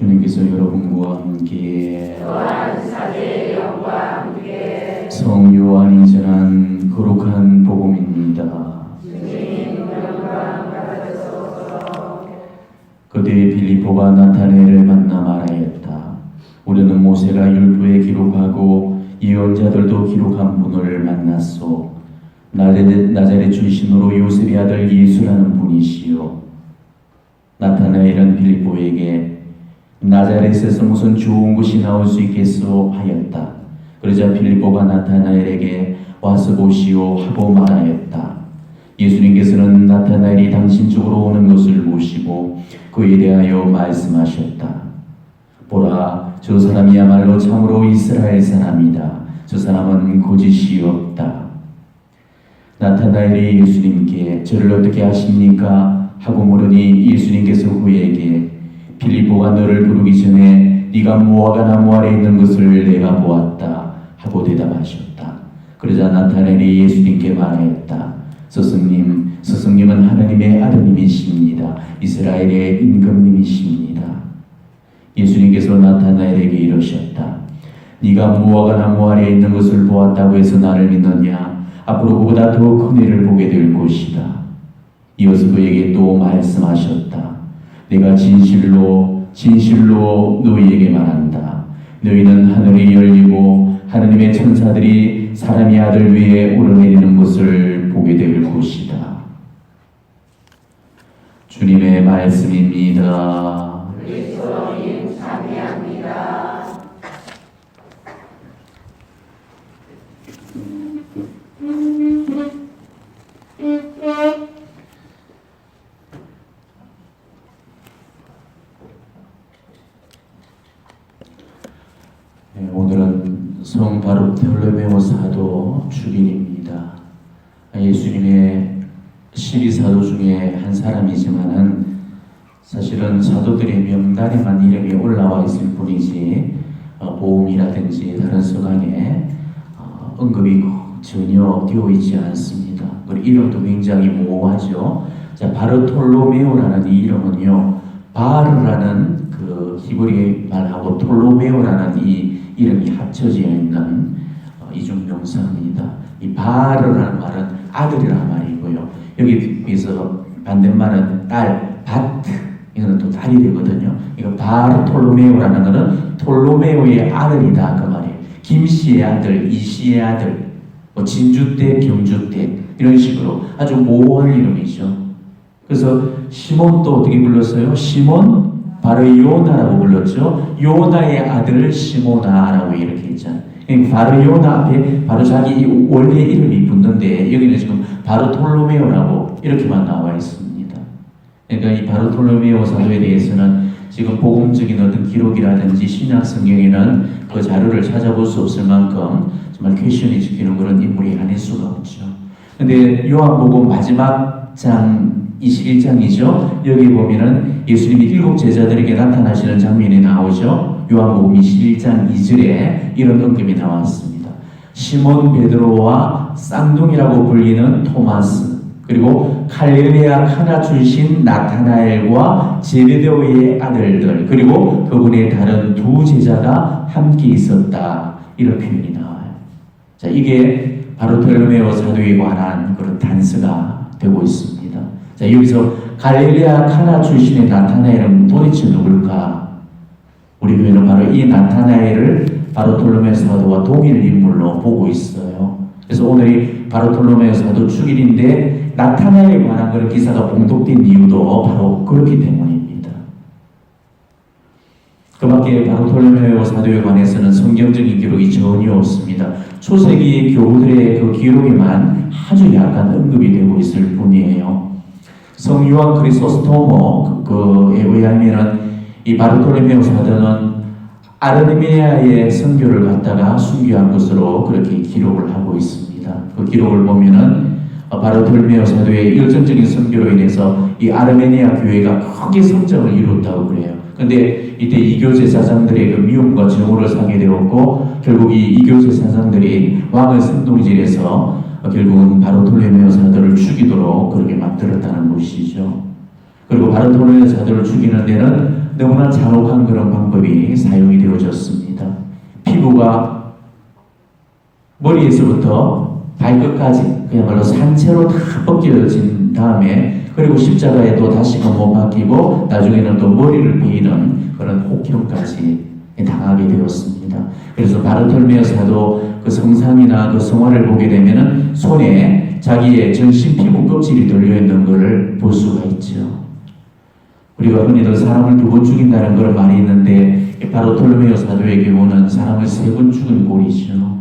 주님께서 여러분과 함께 또한 사제의 영과 함께 성요한이 전한 거룩한 복음입니다. 주님 영광 받으소서. 그때 빌립보가 나타나엘을 만나 말하였다. 우리는 모세가 율법에 기록하고 예언자들도 기록한 분을 만났소. 나자렛 출신으로 요셉의 아들 예수라는 분이시요. 나타나엘은 빌립보에게 나자렛에서 무슨 좋은 것이 나올 수 있겠소 하였다. 그러자 빌립보가 나타나엘에게 와서 보시오 하고 말하였다. 예수님께서는 나타나엘이 당신 쪽으로 오는 것을 보시고 그에 대하여 말씀하셨다. 보라, 저 사람이야말로 참으로 이스라엘 사람이다. 저 사람은 거짓이 없다. 나타나엘이 예수님께 저를 어떻게 아십니까? 하고 물으니 예수님께서 그에게 빌립보가 너를 부르기 전에 네가 무화과 나무 아래 있는 것을 내가 보았다 하고 대답하셨다. 그러자 나타나엘이 예수님께 말하였다. 스승님은 하나님의 아드님이십니다. 이스라엘의 임금님이십니다. 예수님께서 나타나엘에게 이러셨다. 네가 무화과 나무 아래 있는 것을 보았다고 해서 나를 믿느냐? 앞으로 그보다 더 큰 일을 보게 될 것이다. 이어서 그에게 또 말씀하셨다. 내가 진실로 너희에게 말한다. 너희는 하늘이 열리고 하느님의 천사들이 사람의 아들 위에 오르내리는 것을 보게 될 것이다. 주님의 말씀입니다. 그리스도님 찬미합니다. 오늘은 성 바르톨로메오 사도 축일입니다. 예수님의 12사도 중에 한 사람이지만은 사실은 사도들의 명단에만 이름이 올라와 있을 뿐이지 보험이라든지 다른 서간에 언급이 전혀 되어 있지 않습니다. 그리고 이름도 굉장히 모호하죠. 자, 바르톨로메오라는 이 이름은요, 바르라는 그 히브리 말하고 톨로메오라는 이 이름이 합쳐져 있는 이중명사입니다. 이 바르라는 말은 아들이라는 말이고요. 여기 비해서 반대말은 딸, 바트, 이거는 또 딸이 되거든요. 이거 바르톨로메오라는 거는 톨로메오의 아들이다 그 말이에요. 김씨의 아들, 이씨의 아들, 뭐 진주댁, 경주댁 이런 식으로 아주 모호한 이름이죠. 그래서 시몬도 어떻게 불렀어요? 시몬 바로 요나라고 불렀죠. 요나의 아들 시모나라고 이렇게 있잖아요. 바로 요나 앞에 바로 자기 원래 이름이 붙는데 여기는 지금 바르톨로메오라고 이렇게만 나와 있습니다. 그러니까 이 바르톨로메오 사도에 대해서는 지금 복음적인 어떤 기록이라든지 신약 성경에는 그 자료를 찾아볼 수 없을 만큼 정말 퀘션이 지키는 그런 인물이 아닐 수가 없죠. 근데 요한복음 마지막 장 21장이죠. 여기 보면은 예수님이 7 제자들에게 나타나시는 장면이 나오죠. 요한복음 21장 2절에 이런 언급이 나왔습니다. 시몬 베드로와 쌍둥이라고 불리는 토마스, 그리고 갈릴레아 카나 출신 나타나엘과 제베데오의 아들들, 그리고 그분의 다른 2 제자가 함께 있었다. 이런 표현이 나와요. 자, 이게 바르톨로메오 사도에 관한 그런 단서가 되고 있습니다. 자, 여기서 갈릴레아 카나 출신의 나타나엘은 도대체 누굴까? 우리 교회는 바로 이 나타나엘을 바르톨로메오 사도와 동일 인물로 보고 있어요. 그래서 오늘이 바르톨로메오 사도 축일인데 나타나엘에 관한 그런 기사가 봉독된 이유도 바로 그렇기 때문입니다. 그 밖에 바르톨로메오 사도에 관해서는 성경적인 기록이 전혀 없습니다. 초세기 교우들의 그 기록에만 아주 약간 언급이 되고 있을 뿐이에요. 성 요한 크리소스토모에 의하면은 이 바르톨로메오 사도는 아르메니아의 선교를 갖다가 순교한 것으로 그렇게 기록을 하고 있습니다. 그 기록을 보면은 바르톨로메오 사도의 열정적인 선교로 인해서 이 아르메니아 교회가 크게 성장을 이뤘다고 그래요. 근데 이때 이교 제사장들의 그 미움과 증오를 사게 되었고 결국 이 이교 제사장들이 왕을 선동질해서 결국은 바르톨로메오 사도를 죽이도록 그렇게 만들었다는 것이죠. 그리고 바르톨로메오 사도를 죽이는 데는 너무나 잔혹한 그런 방법이 사용이 되어졌습니다. 피부가 머리에서부터 발끝까지 그야말로 산채로 다 벗겨진 다음에 그리고 십자가에 또 다시금 못 박히고 나중에는 또 머리를 베이는 그런 혹형까지 당하게 되었습니다. 그래서 바르톨메오 사도 그 성상이나 그 성화를 보게 되면은 손에 자기의 전신 피부 껍질이 들려 있는 것을 볼 수가 있죠. 우리가 흔히들 사람을 2번 죽인다는 그런 말이 있는데 바르톨메오 사도의 경우는 사람을 3번 죽은 꼴이죠.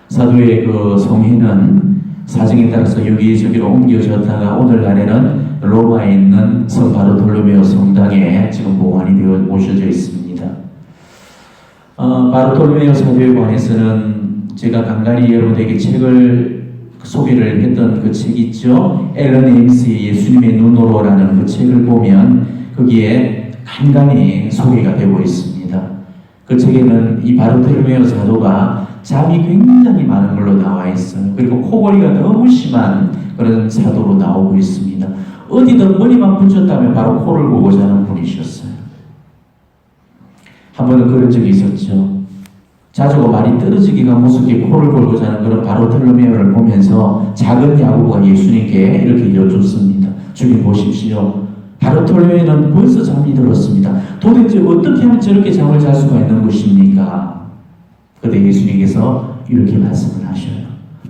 사도의 그 성회는 사정에 따라서 여기저기로 옮겨졌다가 오늘날에는 로마에 있는 성 바르톨로메오 성당에 지금 보관이 되어 모셔져 있습니다. 바르톨로메오 사도에 관해서는 제가 간간히 여러분에게 책을 소개를 했던 그 책 있죠. 앨런 에임스의 예수님의 눈으로라는 그 책을 보면 거기에 간간히 소개가 되고 있습니다. 그 책에는 이 바르톨로메오 사도가 잠이 굉장히 많은 걸로 나와 있어요. 그리고 코골이가 너무 심한 그런 사도로 나오고 있습니다. 어디든 머리만 붙였다면 바로 코를 고고 자는 분이셨어요. 한 번은 그런 적이 있었죠. 자주가 많이 떨어지기가 무섭게 코를 골고 자는 그런 바르톨로메오를 보면서 작은 야고보가 예수님께 이렇게 여쭙습니다. 주님 보십시오. 바르톨로메오는 벌써 잠이 들었습니다. 도대체 어떻게 하면 저렇게 잠을 잘 수가 있는 것입니까? 그때 예수님께서 이렇게 말씀을 하셔요.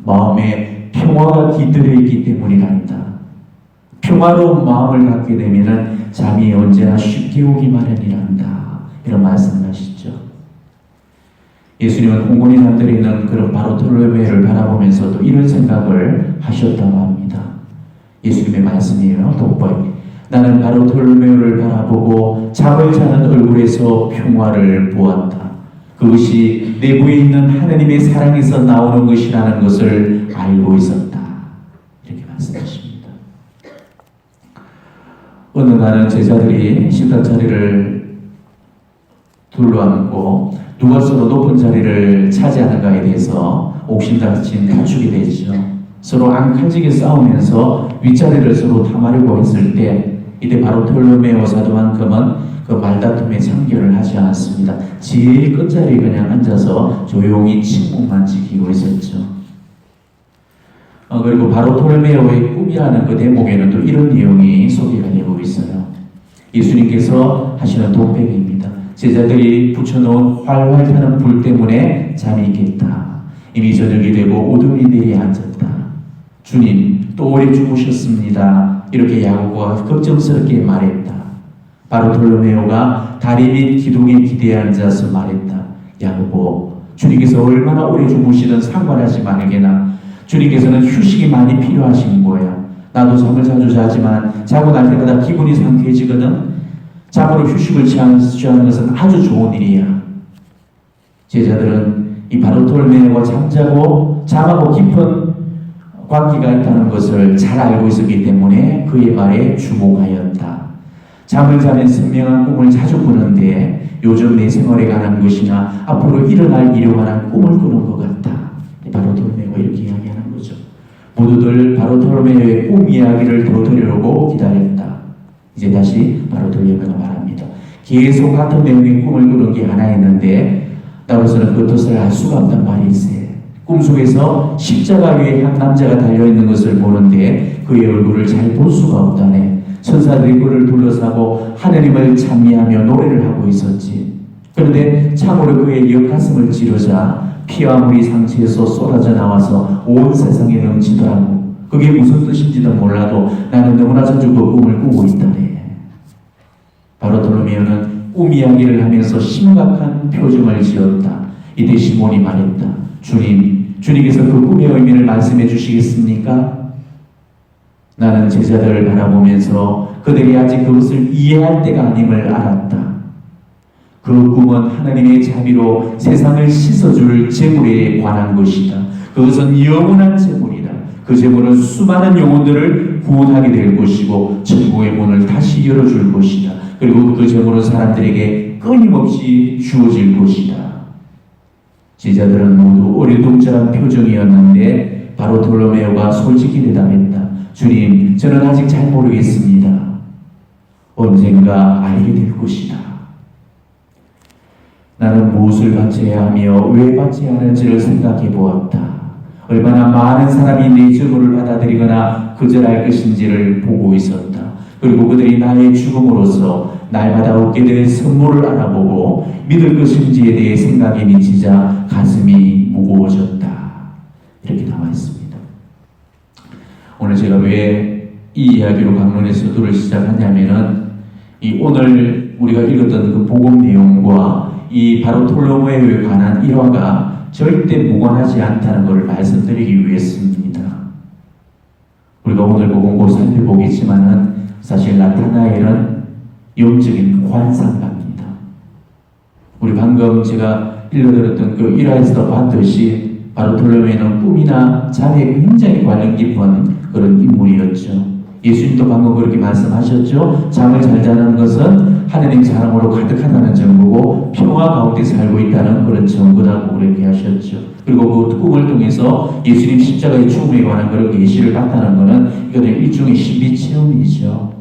마음에 평화가 깃들어 있기 때문이란다. 평화로운 마음을 갖게 되면은 잠이 언제나 쉽게 오기 마련이란다. 이런 말씀을 하시죠. 예수님은 공곤히 잠들어 있는 그런 바르톨로메오를 바라보면서 또 이런 생각을 하셨다고 합니다. 예수님의 말씀이에요. 돋보이. 나는 바르톨로메오를 바라보고 잠을 자는 얼굴에서 평화를 보았다. 그것이 내부에 있는 하나님의 사랑에서 나오는 것이라는 것을 알고 있었다. 이렇게 말씀하십니다. 어느 날은 제자들이 식탁 자리를 둘러앉고 누가 서로 높은 자리를 차지하는가에 대해서 옥신각신 다투게 되죠. 서로 앙칼지게 싸우면서 윗자리를 서로 탐하려고 했을 때 이때 바르톨로메오 사도만큼은 그 말다툼에 참견을 하지 않았습니다. 제일 끝자리에 그냥 앉아서 조용히 침묵만 지키고 있었죠. 그리고 바르톨로메오의 꿈이라는 그 대목에는 또 이런 내용이 소개가 되고 있어요. 예수님께서 하시는 독백입니다. 제자들이 붙여놓은 활활 타는 불 때문에 잠이 깼다. 이미 저녁이 되고 어둠이 내려앉았다. 주님 또 오래 주무셨습니다. 이렇게 야고보가 걱정스럽게 말했다. 바르톨로메오가 다리 및 기둥에 기대어 앉아서 말했다. 야고보, 주님께서 얼마나 오래 주무시든 상관하지 말게나 주님께서는 휴식이 많이 필요하신 거야. 나도 잠을 자주 자지만 자고 날 때마다 기분이 상쾌해지거든. 잠으로 휴식을 취하는 것은 아주 좋은 일이야. 제자들은 이 바르톨로메오가 잠하고 깊은 관계가 있다는 것을 잘 알고 있었기 때문에 그의 말에 주목하였다. 잠을 자면 선명한 꿈을 자주 꾸는데 요즘 내 생활에 관한 것이나 앞으로 일어날 일에 관한 꿈을 꾸는 것 같다. 바르톨로메오가 이렇게 이야기하는 거죠. 모두들 바르톨로메오의 꿈 이야기를 더 들으려고 기다렸다. 이제 다시 바르톨로메오가 말합니다. 계속 같은 내용의 꿈을 꾸는 게 하나 있는데 나로서는 그 뜻을 알 수가 없단 말이지. 꿈속에서 십자가 위에 한 남자가 달려있는 것을 보는데 그의 얼굴을 잘 볼 수가 없다네. 천사들이 그를 둘러싸고 하느님을 찬미하며 노래를 하고 있었지. 그런데 참으로 그의 옆가슴을 찌르자 피와 물이 상처에서 쏟아져 나와서 온 세상에 넘치더라고. 그게 무슨 뜻인지도 몰라도 나는 너무나 자주 그 꿈을 꾸고 있다네. 바르톨로메오는 꿈 이야기를 하면서 심각한 표정을 지었다. 이때 시몬이 말했다. 주님께서 그 꿈의 의미를 말씀해 주시겠습니까? 나는 제자들을 바라보면서 그들이 아직 그것을 이해할 때가 아님을 알았다. 그 꿈은 하나님의 자비로 세상을 씻어줄 재물에 관한 것이다. 그것은 영원한 재물이다. 그 재물은 수많은 영혼들을 구원하게 될 것이고 천국의 문을 다시 열어줄 것이다. 그리고 그 재물은 사람들에게 끊임없이 주어질 것이다. 제자들은 모두 어리둥절한 표정이었는데 바르톨로메오가 솔직히 대답했다. 주님, 저는 아직 잘 모르겠습니다. 언젠가 알게 될 것이다. 나는 무엇을 바쳐야 하며 왜 바쳐야 하는지를 생각해 보았다. 얼마나 많은 사람이 내 죽음을 받아들이거나 거절할 것인지를 보고 있었다. 그리고 그들이 나의 죽음으로써 날마다 얻게 될 선물을 알아보고 믿을 것인지에 대해 생각이 미치자 가슴이 무거워졌다. 이렇게 나와 있습니다. 오늘 제가 왜 이 이야기로 강론에서 도를 시작하냐면은 이 오늘 우리가 읽었던 그 복음 내용과 이 바로 돌로모에 관한 일화가 절대 무관하지 않다는 것을 말씀드리기 위해서입니다. 우리가 오늘 복음 곧 살펴보겠지만은 사실 나타나엘은 영적인 환상가입니다. 우리 방금 제가 읽어드렸던 그 일화에서 봤듯이 바로 돌로메는 꿈이나 잠에 굉장히 관련 깊은 그런 인물이었죠. 예수님도 방금 그렇게 말씀하셨죠. 잠을 잘 자는 것은 하느님 사랑으로 가득하다는 증거고 평화 가운데 살고 있다는 그런 증거라고 그렇게 하셨죠. 그리고 그 꿈을 통해서 예수님 십자가의 죽음에 관한 그런 계시를 받다는 것은 이거는 일종의 신비 체험이죠.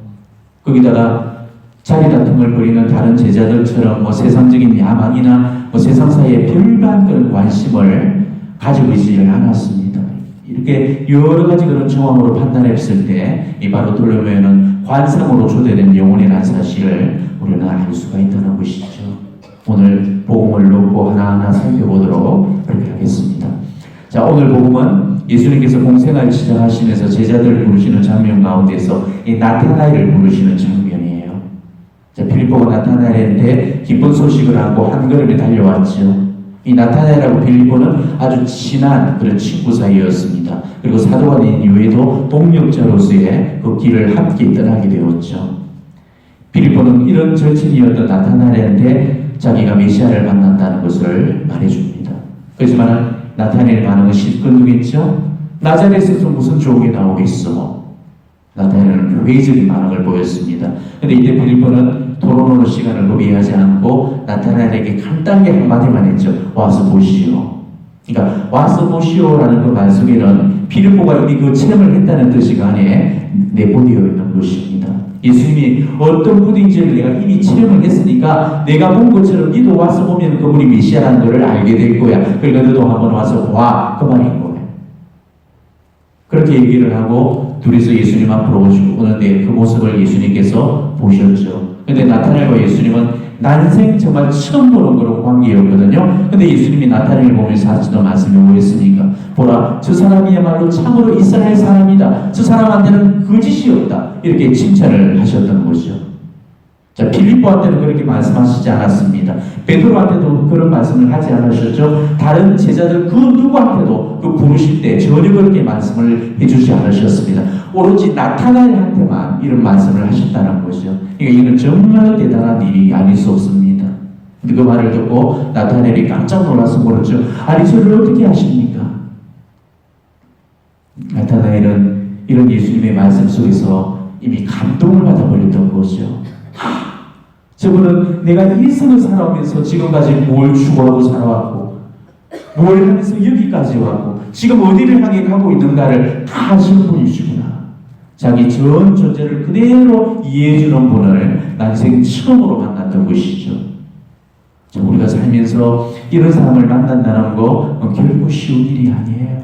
거기다가 자리 다툼을 벌이는 다른 제자들처럼 세상적인 야망이나 세상사에 별반 그런 관심을 가지고 있지를 않았습니다. 이렇게 여러 가지 그런 정황으로 판단했을 때 이 바로 돌로메는 관상으로 초대된 영혼이라는 사실을 우리는 알 수가 있다는 것이죠. 오늘 복음을 놓고 하나하나 살펴보도록 그렇게 하겠습니다. 자, 오늘 복음은 예수님께서 공생활 시작하시면서 제자들을 부르시는 장면 가운데서 이 나타나엘을 부르시는 장면이에요. 자, 빌립보가 나타나엘한테 기쁜 소식을 하고 한 걸음에 달려왔죠. 이 나타나엘하고 빌립보는 아주 친한 그런 친구 사이였습니다. 그리고 사도가 된 이후에도 동력자로서의 그 길을 함께 떠나게 되었죠. 빌립보는 이런 절친이었던 나타나엘한테 자기가 메시아를 만난다는 것을 말해줍니다. 그렇지만 나타나엘의 반응은 시큰둥했죠. 나자렛에서 무슨 좋은 게 나오겠어. 나타나엘은 회의적인 반응을 보였습니다. 그런데 이때 빌립보는 토론하는 시간을 허비하지 않고 나타나엘에게 간단하게 한마디만 했죠. 와서 보시오. 그러니까 와서 보시오라는 그 말 속에는 빌립보가 이미 그 체험을 했다는 뜻이 안에 내포되어 있는 것입니다. 예수님이 어떤 분인지를 내가 이미 체험을 했으니까 내가 본 것처럼 니도 와서 보면 그분이 메시아라는 것을 알게 될 거야. 그러니까 너도 한번 와서 봐. 그 말인 거예요. 그렇게 얘기를 하고 둘이서 예수님 앞으로 오는데 그 모습을 예수님께서 보셨죠. 근데 나타나엘과 예수님은 난생 정말 처음 보는 그런 관계였거든요. 근데 예수님이 나타나엘을 보면서 하시던 말씀이 뭐였습니까? 보라, 저 사람이야말로 참으로 이스라엘 사람이다. 저 사람한테는 거짓이 없다. 이렇게 칭찬을 하셨던 거죠. 자, 빌립보한테는 그렇게 말씀하시지 않았습니다. 베드로한테도 그런 말씀을 하지 않으셨죠. 다른 제자들 그 누구한테도 그 부르실 때 전혀 그렇게 말씀을 해주지 않으셨습니다. 오로지 나타나엘한테만 이런 말씀을 하셨다는 거죠. 그러니까 이건 정말 대단한 일이 아닐 수 없습니다. 근데 그 말을 듣고 나타나엘이 깜짝 놀라서 물었죠. 아니, 저를 어떻게 아십니까? 나타나엘은 이런 예수님의 말씀 속에서 이미 감동을 받아버렸던 거죠. 저분은 내가 일생을 살아오면서 지금까지 뭘 추구하고 살아왔고 뭘 하면서 여기까지 왔고 지금 어디를 향해 가고 있는가를 다 아시는 분이시구나. 자기 전 존재를 그대로 이해해주는 분을 난생 처음으로 만났던 것이죠. 우리가 살면서 이런 사람을 만난다는 거 결코 쉬운 일이 아니에요.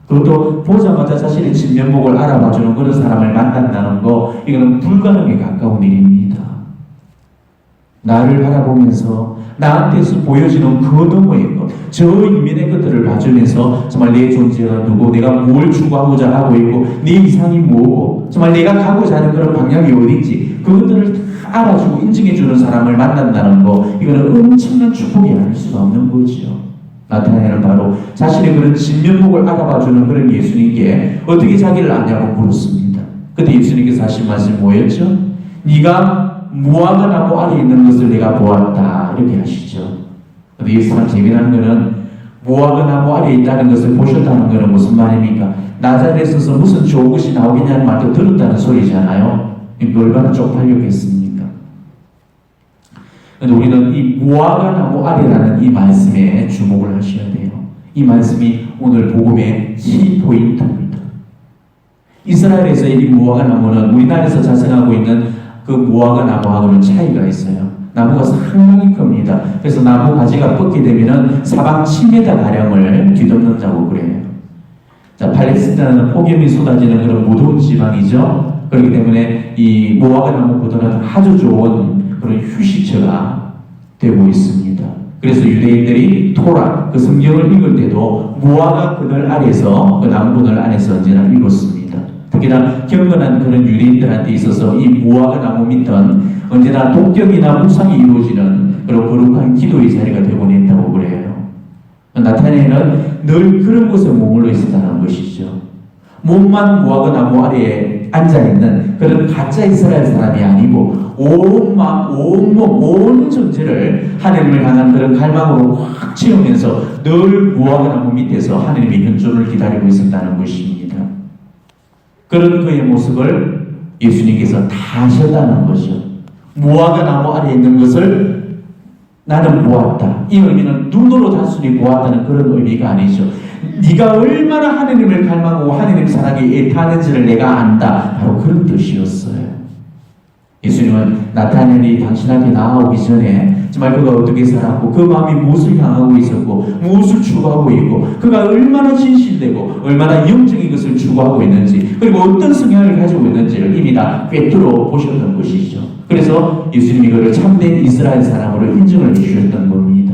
그것도 보자마자 자신의 진면목을 알아봐주는 그런 사람을 만난다는 거, 이거는 불가능에 가까운 일입니다. 나를 바라보면서 나한테서 보여지는 그 너머의 것, 저 이면의 것들을 봐주면서 정말 내 존재가 누구, 내가 뭘 추구하고자 하고 있고 내 이상이 뭐고 정말 내가 가고자 하는 그런 방향이 어딘지 그것들을 다 알아주고 인정해주는 사람을 만난다는 거, 이거는 엄청난 축복이 아닐 수가 없는 거죠. 나타나엘은 바로 자신의 그런 진면목을 알아봐주는 그런 예수님께 어떻게 자기를 아냐고 물었습니다. 그때 예수님께서 하신 말씀이 뭐였죠? 네가 무화과 나무 아래에 있는 것을 내가 보았다, 이렇게 하시죠. 근데 이 참 재미난 거는 무화과 나무 아래에 있다는 것을 보셨다는 것은 무슨 말입니까? 나자렛에서 무슨 좋은 것이 나오겠냐는 말도 들었다는 소리잖아요. 얼마나 쪽팔렸겠습니까? 그런데 우리는 이 무화과 나무 아래라는 이 말씀에 주목을 하셔야 돼요. 이 말씀이 오늘 복음의 키포인트입니다. 이스라엘에서 이 무화과 나무는 우리나라에서 자생하고 있는 그 무화과 나무하고는 차이가 있어요. 나무가 상당히 큽니다. 그래서 나무 가지가 뻗게 되면은 사방 7m 가량을 뒤덮는다고 그래요. 자, 팔레스타인은 폭염이 쏟아지는 그런 무더운 지방이죠. 그렇기 때문에 이 무화과 나무보다는 아주 좋은 그런 휴식처가 되고 있습니다. 그래서 유대인들이 토라, 그 성경을 읽을 때도 무화과 그늘 아래서, 그 나무 그늘 안에서 언제나 읽었습니다. 특히나 경건한 그런 유대인들한테 있어서 이 무화과 나무 밑은 언제나 독경이나 묵상이 이루어지는 그런 거룩한 기도의 자리가 되곤 했다고 그래요. 나타나엘은 늘 그런 곳에 머물러 있었다는 것이죠. 몸만 무화과 나무 아래에 앉아있는 그런 가짜 이스라엘 사람이 아니고 온 마음, 온 몸, 온 존재를 하나님을 향한 그런 갈망으로 확 채우면서 늘 무화과 나무 밑에서 하나님의 현존을 기다리고 있었다는 것입니다. 그런 그의 모습을 예수님께서 다 하셨다는 거죠. 무화과 나무 아래에 있는 것을 나는 보았다. 이 의미는 눈으로 단순히 보았다는 그런 의미가 아니죠. 네가 얼마나 하나님을 갈망하고 하나님 사랑에 애타는지를 내가 안다. 바로 그런 뜻이었어요. 예수님은 나타나엘이 당신 앞에 나아오기 전에 정말 그가 어떻게 살았고 그 마음이 무엇을 향하고 있었고 무엇을 추구하고 있고 그가 얼마나 진실되고 얼마나 영적인 것을 추구하고 있는지 그리고 어떤 성향을 가지고 있는지를 이미 다 꿰뚫어 보셨던 것이죠. 그래서 예수님이 그를 참된 이스라엘 사람으로 인정을 해주셨던 겁니다.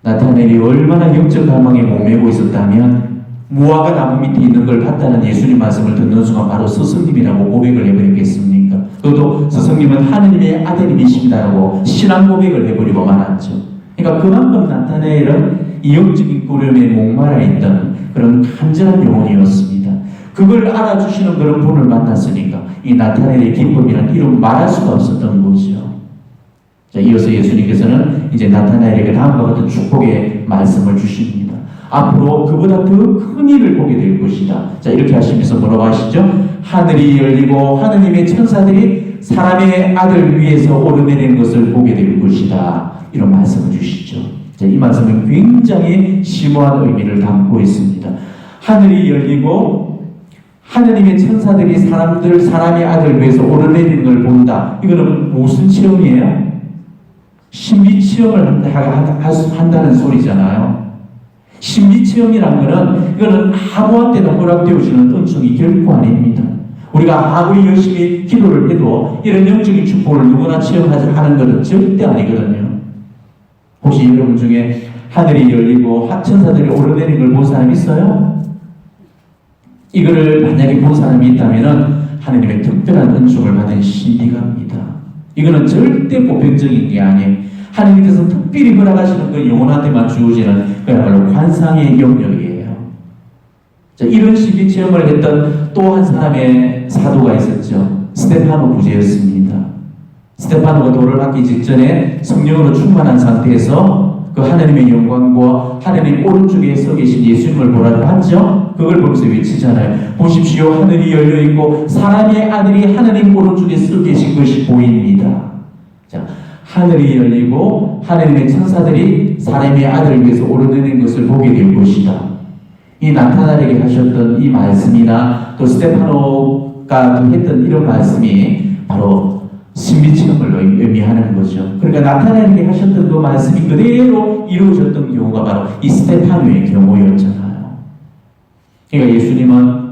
나타나엘이 얼마나 영적 갈망에 목매고 있었다면 무화과 나무 밑에 있는 걸 봤다는 예수님 말씀을 듣는 순간 바로 스승님이라고 고백을 해버렸겠습니까? 그것도 스승님은 하느님의 아들이십니다라고 신앙 고백을 해버리고 말았죠. 그러니까 그만큼 나타나엘은 이 영적인 꾸려움에 목말라 있던 그런 간절한 영혼이었습니다. 그걸 알아주시는 그런 분을 만났으니까 이 나타나엘의 기쁨이란 이름 말할 수가 없었던 거죠. 자, 이어서 예수님께서는 이제 나타나엘에게 다음과 같은 축복의 말씀을 주십니다. 앞으로 그보다 더 큰 일을 보게 될 것이다. 자, 이렇게 하시면서 뭐라고 하시죠? 하늘이 열리고 하느님의 천사들이 사람의 아들 위에서 오르내리는 것을 보게 될 것이다. 이런 말씀을 주시죠. 자, 이 말씀은 굉장히 심오한 의미를 담고 있습니다. 하늘이 열리고 하느님의 천사들이 사람의 아들 위에서 오르내리는 걸 본다. 이거는 무슨 체험이에요? 신비 체험을 한다는 소리잖아요. 신비 체험이란 거는 이거는 아무한테나 허락되어지는 은총이 결코 아닙니다. 우리가 아무리 열심히 기도를 해도 이런 영적인 축복을 누구나 체험하는 것은 절대 아니거든요. 혹시 여러분 중에 하늘이 열리고 천사들이 오르내리는 걸 본 사람 있어요? 이거를 만약에 본 사람이 있다면 하느님의 특별한 은총을 받은 신비가입니다. 이거는 절대 보편적인 게 아니에요. 하느님께서 특별히 허락하시는 그 영혼한테만 주어지는 그야말로 환상의 영역이에요. 자, 이런 신비 체험을 했던 또 한 사람의 사도가 있었죠. 스테파노 부제였습니다. 스테파노가 돌을 받기 직전에 성령으로 충만한 상태에서 그 하나님의 영광과 하나님 오른쪽에 서 계신 예수님을 보라 봤죠? 그걸 보면서 외치잖아요. 보십시오, 하늘이 열려 있고 사람의 아들이 하나님 오른쪽에 서 계신 것이 보입니다. 자, 하늘이 열리고 하나님의 천사들이 사람의 아들을 위해서 오르내리는 것을 보게 될 것이다. 이 나타나엘에게 하셨던 이 말씀이나 또 스테파노가 했던 이런 말씀이 바로 신비체험을 의미하는 거죠. 그러니까 나타나엘에게 하셨던 그 말씀이 그대로 이루어졌던 경우가 바로 이 스테파노의 경우였잖아요. 그러니까 예수님은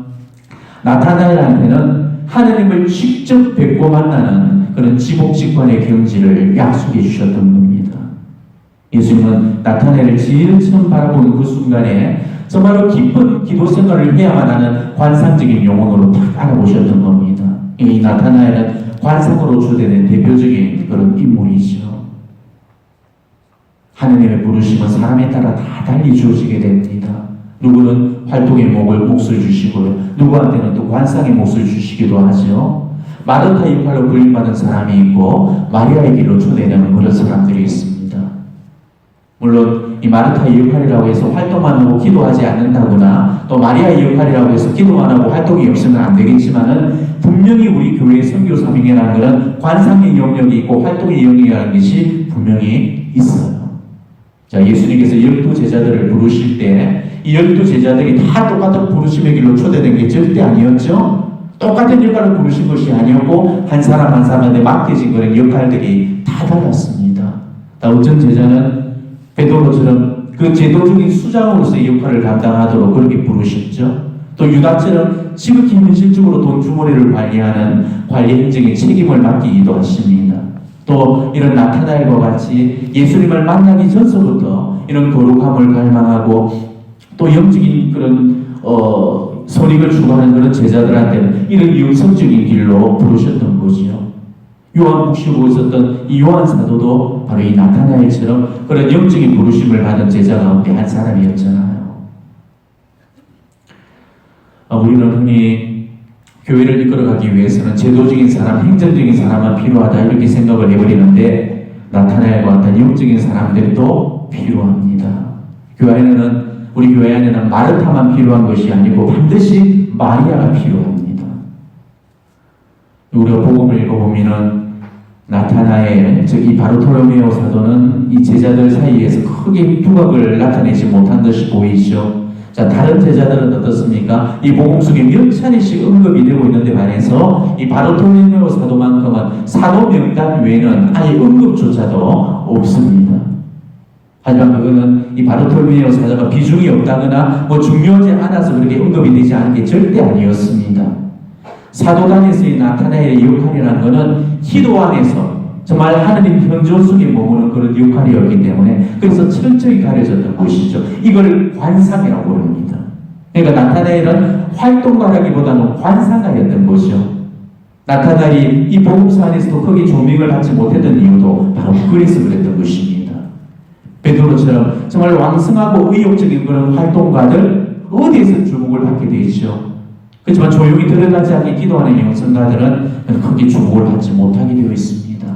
나타나엘한테는 하나님을 직접 뵙고 만나는 그런 지복직관의 경지를 약속해 주셨던 겁니다. 예수님은 나타나엘을 제일 처음 바라보는 그 순간에 정말로 깊은 기도 생활을 해야만 하는 관상적인 영혼으로 딱 알아보셨던 겁니다. 이 나타나엘은 관상으로 주되는 대표적인 그런 인물이죠. 하느님의 부르심은 사람에 따라 다 달리 주어지게 됩니다. 누구는 활동의 몫을 주시고요. 누구한테는 또 관상의 몫을 주시기도 하죠. 마르타 역할로 불림받은 사람이 있고 마리아의 길로 초대되는 그런 사람들이 있습니다. 물론 이 마르타의 역할이라고 해서 활동만 하고 기도하지 않는다거나 또 마리아의 역할이라고 해서 기도만 하고 활동이 없으면 안 되겠지만은 분명히 우리 교회의 선교 사명이라는 것은 관상의 영역이 있고 활동의 영역이라는 것이 분명히 있어요. 자, 예수님께서 12제자들을 부르실 때 이 12제자들이 다 똑같은 부르심의 길로 초대된 게 절대 아니었죠. 똑같은 역할을 부르신 것이 아니었고 한 사람 한 사람한테 맡겨진 그런 역할들이 다 달랐습니다. 어떤 제자는 베드로처럼 그 제도적인 수장으로서의 역할을 감당하도록 그렇게 부르셨죠. 또 유다처럼 지극히 현실적으로 돈 주머니를 관리하는 관리 행정의 책임을 맡기기도 하십니다. 또 이런 나타나엘과 같이 예수님을 만나기 전서부터 이런 거룩함을 갈망하고 또 영적인 그런 선익을 추구하는 그런 제자들한테는 이런 영성적인 길로 부르셨던 거지요. 요한복음에 있었던 이 요한 사도도 바로 이 나타나엘처럼 그런 영적인 부르심을 받은 제자 가운데 한 사람이었잖아요. 우리는 흔히 교회를 이끌어가기 위해서는 제도적인 사람, 행정적인 사람만 필요하다 이렇게 생각을 해버리는데 나타나엘과 같은 영적인 사람들이 또 필요합니다. 우리 교회 안에는 마르타만 필요한 것이 아니고 반드시 마리아가 필요합니다. 우리가 복음을 읽어보면은 나타나엘, 즉 이 바르톨로메오 사도는 이 제자들 사이에서 크게 두각을 나타내지 못한 것이 보이죠. 자, 다른 제자들은 어떻습니까? 이 복음 속에 몇 차례씩 언급이 되고 있는데 반해서 이 바르톨로메오 사도만큼은 사도 명단 외에는 아예 언급조차도 없습니다. 하지만 그거는 이 바르톨로메오 사도가 비중이 없다거나 중요하지 않아서 그렇게 언급이 되지 않은 게 절대 아니었습니다. 사도단에서의 나타나엘의 역할이라는 것은 기도 안에서 정말 하느님 현존 속에 머무는 그런 역할이었기 때문에 그래서 철저히 가려졌던 것이죠. 이걸 관상이라고 부릅니다. 그러니까 나타나엘은 활동가라기보다는 관상가였던 것이죠. 나타나엘이 이 복음서 안에서도 크게 조명을 받지 못했던 이유도 바로 그래서 그랬던 것입니다. 베드로처럼 정말 왕성하고 의욕적인 그런 활동가들 어디에서 주목을 받게 되죠. 그렇지만 조용히 드러나지 않게 기도하는 영성가들은 크게 주목을 받지 못하게 되어 있습니다.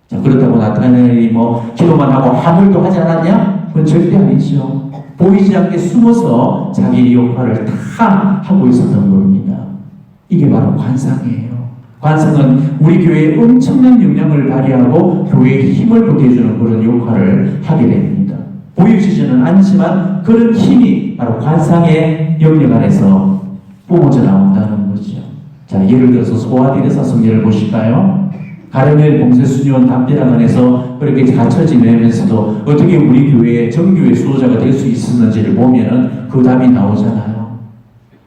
자, 그렇다고 나타나엘이 기도만 하고 아무 일도 하지 않았냐? 그건 절대 아니죠. 보이지 않게 숨어서 자기의 역할을 다 하고 있었던 겁니다. 이게 바로 관상이에요. 관상은 우리 교회에 엄청난 영향을 발휘하고 교회에 힘을 보태주는 그런 역할을 하게 됩니다. 보여지지는 않지만 그런 힘이 바로 관상의 영역 안에서 뿜어져 나온다는 거죠. 자, 예를 들어서 소아디레사 성례를 보실까요? 가르멜 봉쇄수녀원 담벼락 안에서 그렇게 갇혀 지내면서도 어떻게 우리 교회의 정교회 수호자가 될 수 있었는지를 보면은 그 답이 나오잖아요.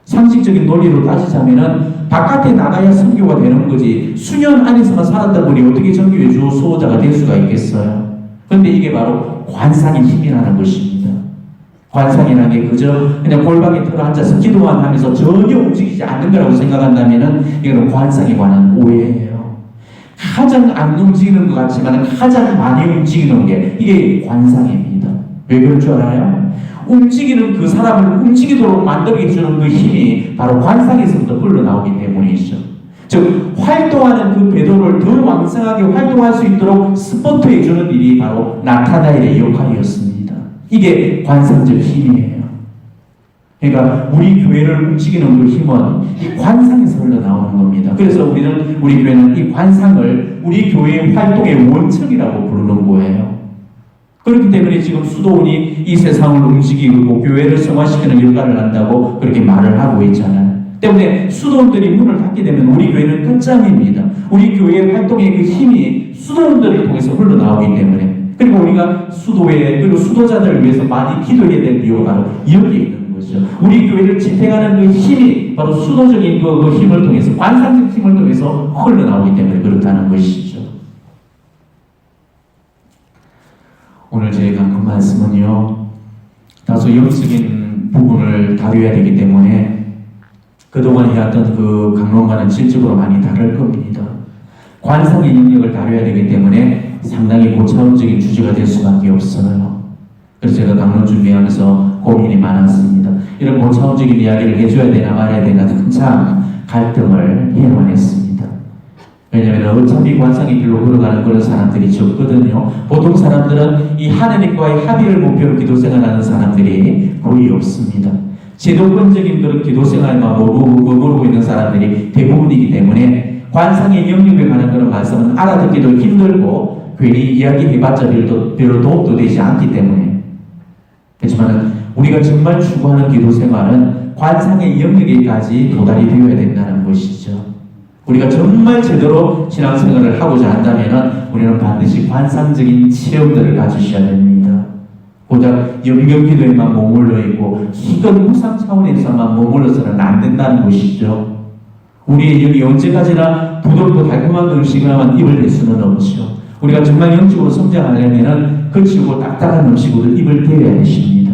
상식적인 논리로 따지자면은 바깥에 나가야 선교가 되는 거지 수년 안에서만 살았다 보니 어떻게 정교회 주 수호자가 될 수가 있겠어요. 그런데 이게 바로 관상의 힘이라는 것입니다. 관상이라는 게 그저 그냥 골방에 들어앉아서 기도만 하면서 전혀 움직이지 않는 거라고 생각한다면은 이거는 관상에 관한 오해예요. 가장 안 움직이는 것 같지만 가장 많이 움직이는 게 이게 관상입니다. 왜 그럴 줄 알아요? 움직이는 그 사람을 움직이도록 만들어주는 그 힘이 바로 관상에서부터 흘러나오기 때문이죠. 즉 활동하는 그 베드로를 더 왕성하게 활동할 수 있도록 스포트해주는 일이 바로 나타나엘의 역할이었습니다. 이게 관상적 힘이에요. 그러니까 우리 교회를 움직이는 그 힘은 이 관상에서 흘러나오는 겁니다. 그래서 우리 교회는 이 관상을 우리 교회의 활동의 원천이라고 부르는 거예요. 그렇기 때문에 지금 수도원이 이 세상을 움직이고 교회를 성화시키는 역할을 한다고 그렇게 말을 하고 있잖아요. 때문에 수도원들이 문을 닫게 되면 우리 교회는 끝장입니다. 우리 교회의 활동의 그 힘이 수도원들을 통해서 흘러나오기 때문에 그리고 우리가 그리고 수도자들을 위해서 많이 기도해야 될 이유가 바로 여기에 있는 거죠. 우리 교회를 지탱하는 그 힘이 바로 수도적인 그 힘을 통해서 관상적 힘을 통해서 흘러나오기 때문에 그렇다는 것이죠. 오늘 제가 그 말씀은요 다소 영적인 부분을 다루어야 되기 때문에 그동안 해왔던 그 강론과는 질적으로 많이 다를 겁니다. 관상의 영역을 다뤄야 되기 때문에 상당히 고차원적인 주제가 될 수밖에 없어요. 그래서 제가 강론 준비하면서 고민이 많았습니다. 이런 고차원적인 이야기를 해줘야 되나 말아야 되나 한참 갈등을 해야만 했습니다. 왜냐하면 어차피 관상의 길로 걸어가는 그런 사람들이 적거든요. 보통 사람들은 이 하느님과의 합의를 목표로 기도생활하는 사람들이 거의 없습니다. 제도권적인 그런 기도생활만 머무르고 있는 사람들이 대부분이기 때문에 관상의 영역에 관한 그런 말씀은 알아듣기도 힘들고 괜히 이야기해봤자 별로 도움도 되지 않기 때문에 그렇지만 우리가 정말 추구하는 기도생활은 관상의 영역에까지 도달이 되어야 된다는 것이죠. 우리가 정말 제대로 신앙생활을 하고자 한다면 우리는 반드시 관상적인 체험들을 가지셔야 됩니다. 고작 영경기도에만 머물러 있고 기껏 무상 차원에서만 머물러서는 안 된다는 것이죠. 우리의 영이 언제까지나 부드럽고 달콤한 음식을만 입을 낼 수는 없죠. 우리가 정말 영적으로 성장하려면 거칠고 딱딱한 음식으로 입을 대야 되십니다.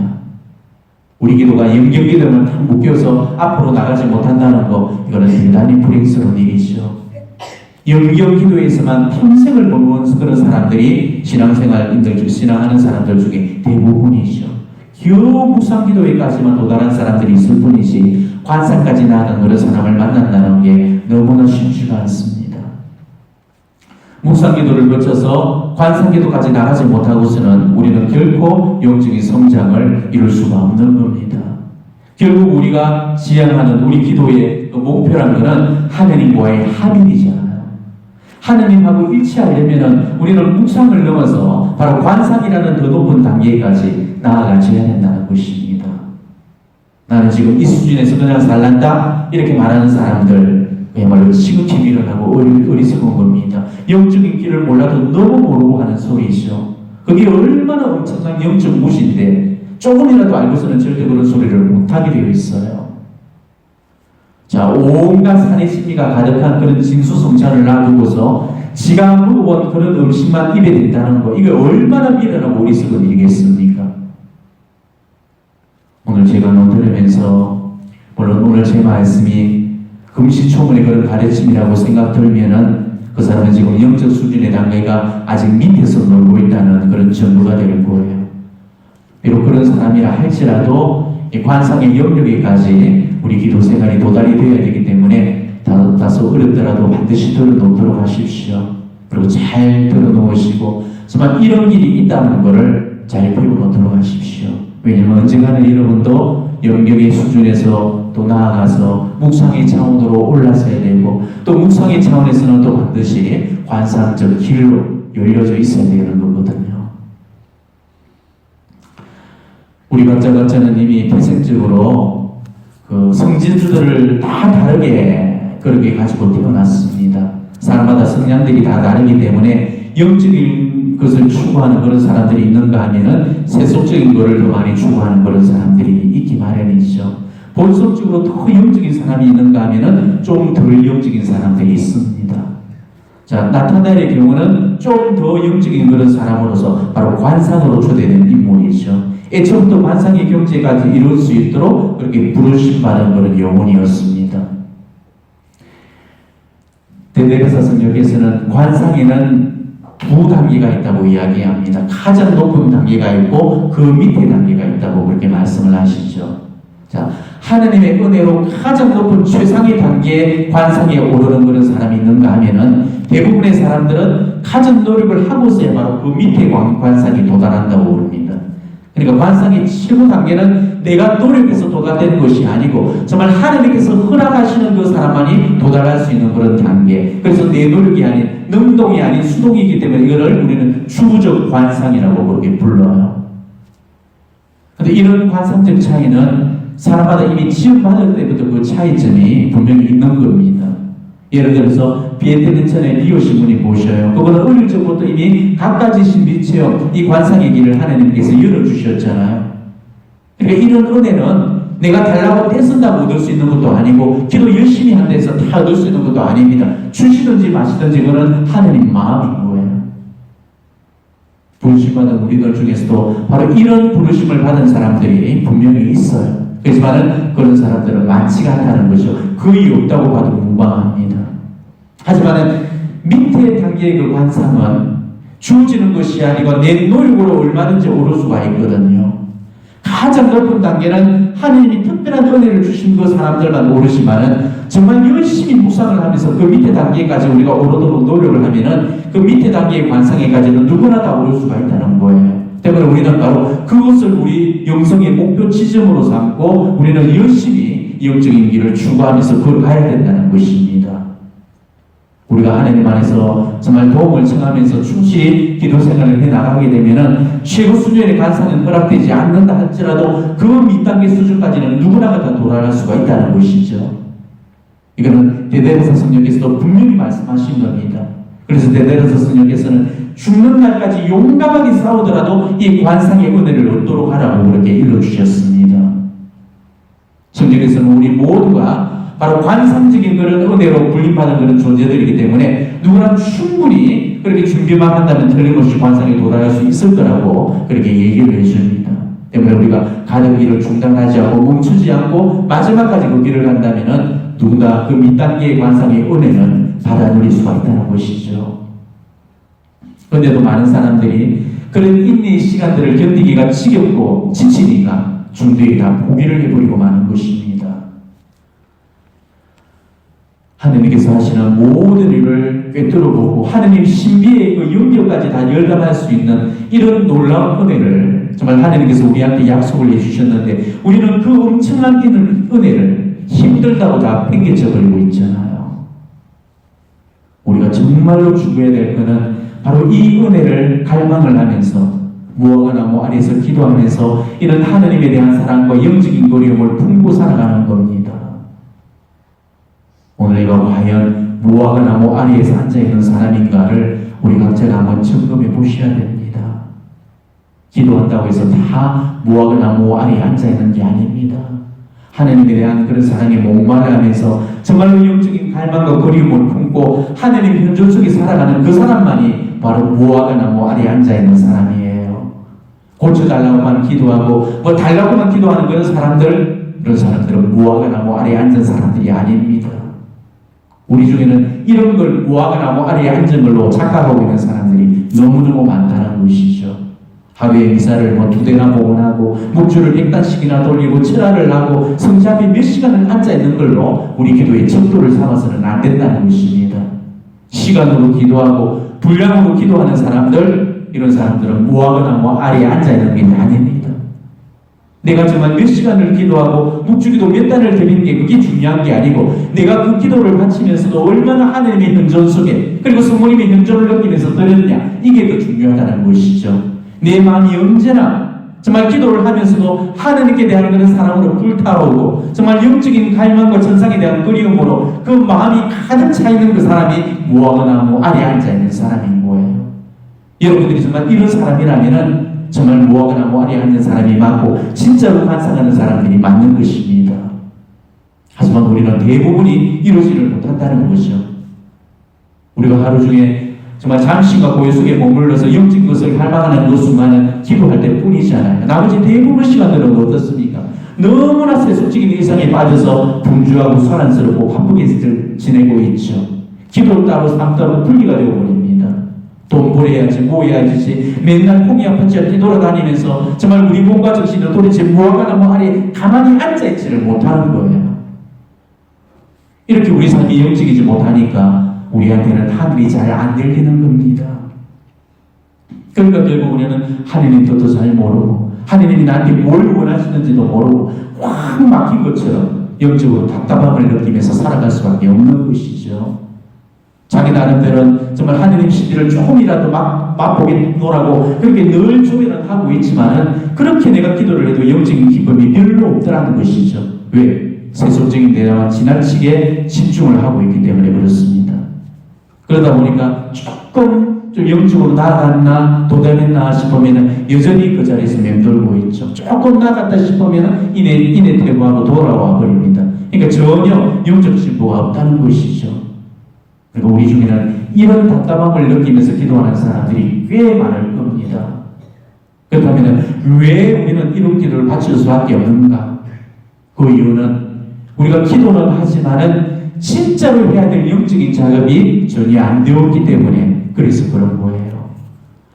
우리 기도가 영경기도만 탁 묶여서 앞으로 나가지 못한다는 거, 이거는 대단히 불행스러운 일이죠. 영경기도에서만 평생을 머무는 그런 사람들이 신앙하는 사람들 중에 대부분이죠. 겨우 무상기도에까지만 도달한 사람들이 있을 뿐이지 관상까지 나아간 그런 사람을 만난다는 게 너무나 쉽지가 않습니다. 묵상기도를 거쳐서 관상기도까지 나가지 못하고서는 우리는 결코 영적인 성장을 이룰 수가 없는 겁니다. 결국 우리가 지향하는 우리 기도의 목표란 것은 하느님과의 합일이잖아요. 하느님하고 일치하려면 우리는 묵상을 넘어서 바로 관상이라는 더 높은 단계까지 나아가셔야 된다는 것입니다. 나는 지금 이 수준에서 그냥 살란다 이렇게 말하는 사람들 그야말로 지극히 미련하고 어리석은 겁니다. 영적인 길을 몰라도 너무 모르고 하는 소리이죠. 그게 얼마나 엄청난 영적 무시인데 조금이라도 알고서는 절대 그런 소리를 못하게 되어 있어요. 자, 온갖 산의 신비가 가득한 그런 진수성찬을 놔두고서 지가 먹어본 그런 음식만 입에 댄다는 거, 이게 얼마나 미련하고 어리석은 일이겠습니까? 오늘 제가 논들으면서 물론 오늘 제 말씀이 금시초문의 그런 가르침이라고 생각들면은 그 사람은 지금 영적 수준의 단계가 아직 밑에서 놀고 있다는 그런 증거가 될 거예요. 비록 그런 사람이라 할지라도 이 관상의 영역에까지 우리 기도 생활이 도달이 되어야 되기 때문에 다소 어렵더라도 반드시 들어놓도록 하십시오. 그리고 잘 들어놓으시고 정말 이런 일이 있다는 것을 잘 배워놓도록 하십시오. 왜냐하면 언젠가는 여러분도 영역의 수준에서 또 나아가서 묵상의 차원으로 올라서야 되고 또 묵상의 차원에서는 또 반드시 관상적 길로 열려져 있어야 되는 거거든요. 우리 각자는 이미 태생적으로 그 성질들을 다 다르게 그렇게 가지고 태어났습니다. 사람마다 성향들이 다 다르기 때문에 영적인 것을 추구하는 그런 사람들이 있는가 하면은 세속적인 것을 더 많이 추구하는 그런 사람들이 있기 마련이죠. 본성적으로 더 영적인 사람이 있는가 하면은 좀 덜 영적인 사람들이 있습니다. 자, 나타나엘의 경우는 좀 더 영적인 그런 사람으로서 바로 관상으로 초대된 인물이죠. 애초부터 관상의 경제까지 이룰 수 있도록 그렇게 부르심받은 그런 영혼이었습니다. 대대베사 성경에서는 관상에는 두 단계가 있다고 이야기합니다. 가장 높은 단계가 있고 그 밑에 단계가 있다고 그렇게 말씀을 하시죠. 자, 하느님의 은혜로 가장 높은 최상의 단계의 관상에 오르는 그런 사람이 있는가 하면은 대부분의 사람들은 가장 노력을 하고서야 바로 그 밑에 관상에 도달한다고 그럽니다. 그러니까 관상의 최고 단계는 내가 노력해서 도달되는 것이 아니고 정말 하나님께서 허락하시는 그 사람만이 도달할 수 있는 그런 단계. 그래서 내 노력이 아닌 능동이 아닌 수동이기 때문에 이거를 우리는 주부적 관상이라고 그렇게 불러요. 그런데 이런 관상적 차이는 사람마다 이미 지음받을 때부터 그 차이점이 분명히 있는 겁니다. 예를 들어서 비에테르천의 리오 신문이 보셔요. 그거는 어릴 적부터 이미 각가지 신비체험 이 관상의 길을 하나님께서 열어주셨잖아요. 그러니까 이런 은혜는 내가 달라고 떼쓴다고 얻을 수 있는 것도 아니고 기도 열심히 한다 해서 다 얻을 수 있는 것도 아닙니다. 주시든지 마시든지 그거는 하나님 마음인 거예요. 부르심받은 우리들 중에서도 바로 이런 부르심을 받은 사람들이 분명히 있어요. 그렇지만 그런 사람들은 많지가 않다는 거죠. 거의 없다고 봐도 무방합니다. 하지만 밑에 단계의 그 관상은 주어지는 것이 아니고 내 노력으로 얼마든지 오를 수가 있거든요. 가장 높은 단계는 하나님이 특별한 은혜를 주신 그 사람들만 오르지만은 정말 열심히 묵상을 하면서 그 밑에 단계까지 우리가 오르도록 노력을 하면은 그 밑에 단계의 관상에까지는 누구나 다 오를 수가 있다는 거예요. 때문에 우리는 바로 그것을 우리 영성의 목표 지점으로 삼고 우리는 열심히 영적인 길을 추구하면서 그걸 가야 된다는 것입니다. 우리가 하나님 안에서 정말 도움을 청하면서 충실히 기도 생활을 해나가게 되면은 최고 수준의 간사는 허락되지 않는다 할지라도 그 밑단계 수준까지는 누구나가 다 돌아갈 수가 있다는 것이죠. 이거는 데데로서 성령께서도 분명히 말씀하신 겁니다. 그래서 데데로서 성령께서는 죽는 날까지 용감하게 싸우더라도 이 관상의 은혜를 얻도록 하라고 그렇게 일러주셨습니다. 성경에서는 우리 모두가 바로 관상적인 그런 은혜로 불림받은 그런 존재들이기 때문에 누구나 충분히 그렇게 준비만 한다면 틀림없이 관상에 도달할 수 있을 거라고 그렇게 얘기를 해줍니다. 때문에 우리가 가는 길을 중단하지 않고 멈추지 않고 마지막까지 그 길을 간다면은 누구나 그 밑단계의 관상의 은혜는 받아 누릴 수가 있다는 것이죠. 그런데도 많은 사람들이 그런 인내의 시간들을 견디기가 지겹고 지치니까 중도에 다 포기를 해버리고 마는 것입니다. 하느님께서 하시는 모든 일을 꿰뚫어보고 하느님 신비의 그 영역까지 다 열람할 수 있는 이런 놀라운 은혜를 정말 하느님께서 우리한테 약속을 해주셨는데 우리는 그 엄청난 은혜를 힘들다고 다 팽개쳐 버리고 있잖아요. 우리가 정말로 죽어야 될 것은 바로 이 은혜를 갈망을 하면서 무화과 나무 아래에서 기도하면서 이런 하느님에 대한 사랑과 영적인 그리움을 품고 살아가는 겁니다. 오늘 내가 과연 무화과 나무 아래에서 앉아있는 사람인가를 우리 각자가 한번 점검해 보셔야 됩니다. 기도한다고 해서 다 무화과 나무 아래에 앉아있는 게 아닙니다. 하나님에 대한 그런 사랑에 목말라 하면서 정말로 영적인 갈망과 그리움을 품고 하나님 현존 속에 살아가는 그 사람만이 바로 무화과 나무 아래에 앉아있는 사람이에요. 고쳐달라고만 기도하고 뭐 달라고만 기도하는 그런 사람들은 무화과 나무 아래에 앉은 사람들이 아닙니다. 우리 중에는 이런 걸 무화과 나무 아래에 앉은 걸로 착각하고 있는 사람들이 너무너무 많다는 것이죠. 하루에 미사를 2대나 복원하고 목줄을 100단씩이나 돌리고 철화를 하고 성지 앞에 몇 시간을 앉아있는 걸로 우리 기도의 척도를 삼아서는 안 된다는 것입니다. 시간으로 기도하고 분량으로 기도하는 사람들, 이런 사람들은 무화과 나무 아래에 앉아있는 게 아닙니다. 내가 정말 몇 시간을 기도하고 묵주기도 몇 단을 드리는 게 그게 중요한 게 아니고 내가 그 기도를 바치면서도 얼마나 하나님의 현존 속에 그리고 성모님의 현존을 느끼면서 드렸냐, 이게 더 중요하다는 것이죠. 내 마음이 언제나 정말 기도를 하면서도 하나님께 대한 그런 사랑으로 불타오르고 정말 영적인 갈망과 전상에 대한 그리움으로 그 마음이 가득 차 있는 그 사람이 무화과 나무 아래에 앉아있는 사람인 거예요. 여러분들이 정말 이런 사람이라면은 정말 무화과 나무 아래에 앉은 사람이 맞고 진짜로 환상하는 사람들이 맞는 것입니다. 하지만 우리는 대부분이 이루지를 못한다는 거죠. 우리가 하루 중에 정말 잠시가 고요 속에 머물러서 영적인 것을 갈망하는 그 순간은 기도할 때 뿐이잖아요. 나머지 대부분 시간들은 어떻습니까? 너무나 세속적인 일상에 빠져서 분주하고 소란스럽고 바쁘게 지내고 있죠. 기도 따로 삶 따로 분리가 되어버립니다. 돈 벌어야지 뭐 해야지 맨날 콩이 아파치 뒤돌아다니면서 정말 우리 몸과 정신은 도대체 무화과 나무 아래에 가만히 앉아있지를 못하는 거예요. 이렇게 우리 삶이 영적이지 못하니까 우리한테는 하늘이 잘 안 들리는 겁니다. 그러니까 결국 우리는 하나님 뜻도 잘 모르고 하나님이 나한테 뭘 원하시는지도 모르고 확 막힌 것처럼 영적으로 답답함을 느끼면서 살아갈 수밖에 없는 것이죠. 자기 나름대로는 정말 하나님 신비를 조금이라도 맛보겠노라고 그렇게 늘 조회는 하고 있지만은 그렇게 내가 기도를 해도 영적인 기쁨이 별로 없더라는 것이죠. 왜? 세속적인 데다가 지나치게 집중을 하고 있기 때문에 그렇습니다. 그러다 보니까 조금 좀 영적으로 나아갔나 도달했나 싶으면 여전히 그 자리에서 맴돌고 있죠. 조금 나아갔다 싶으면 이내 퇴보하고 돌아와 버립니다. 그러니까 전혀 영적 진보가 없다는 것이죠. 그리고 우리 중에는 이런 답답함을 느끼면서 기도하는 사람들이 꽤 많을 겁니다. 그렇다면 왜 우리는 이런 기도를 바칠 수밖에 없는가? 그 이유는 우리가 기도는 하지만은 진짜로 해야 될 영적인 작업이 전혀 안 되었기 때문에 그래서 그런 거예요.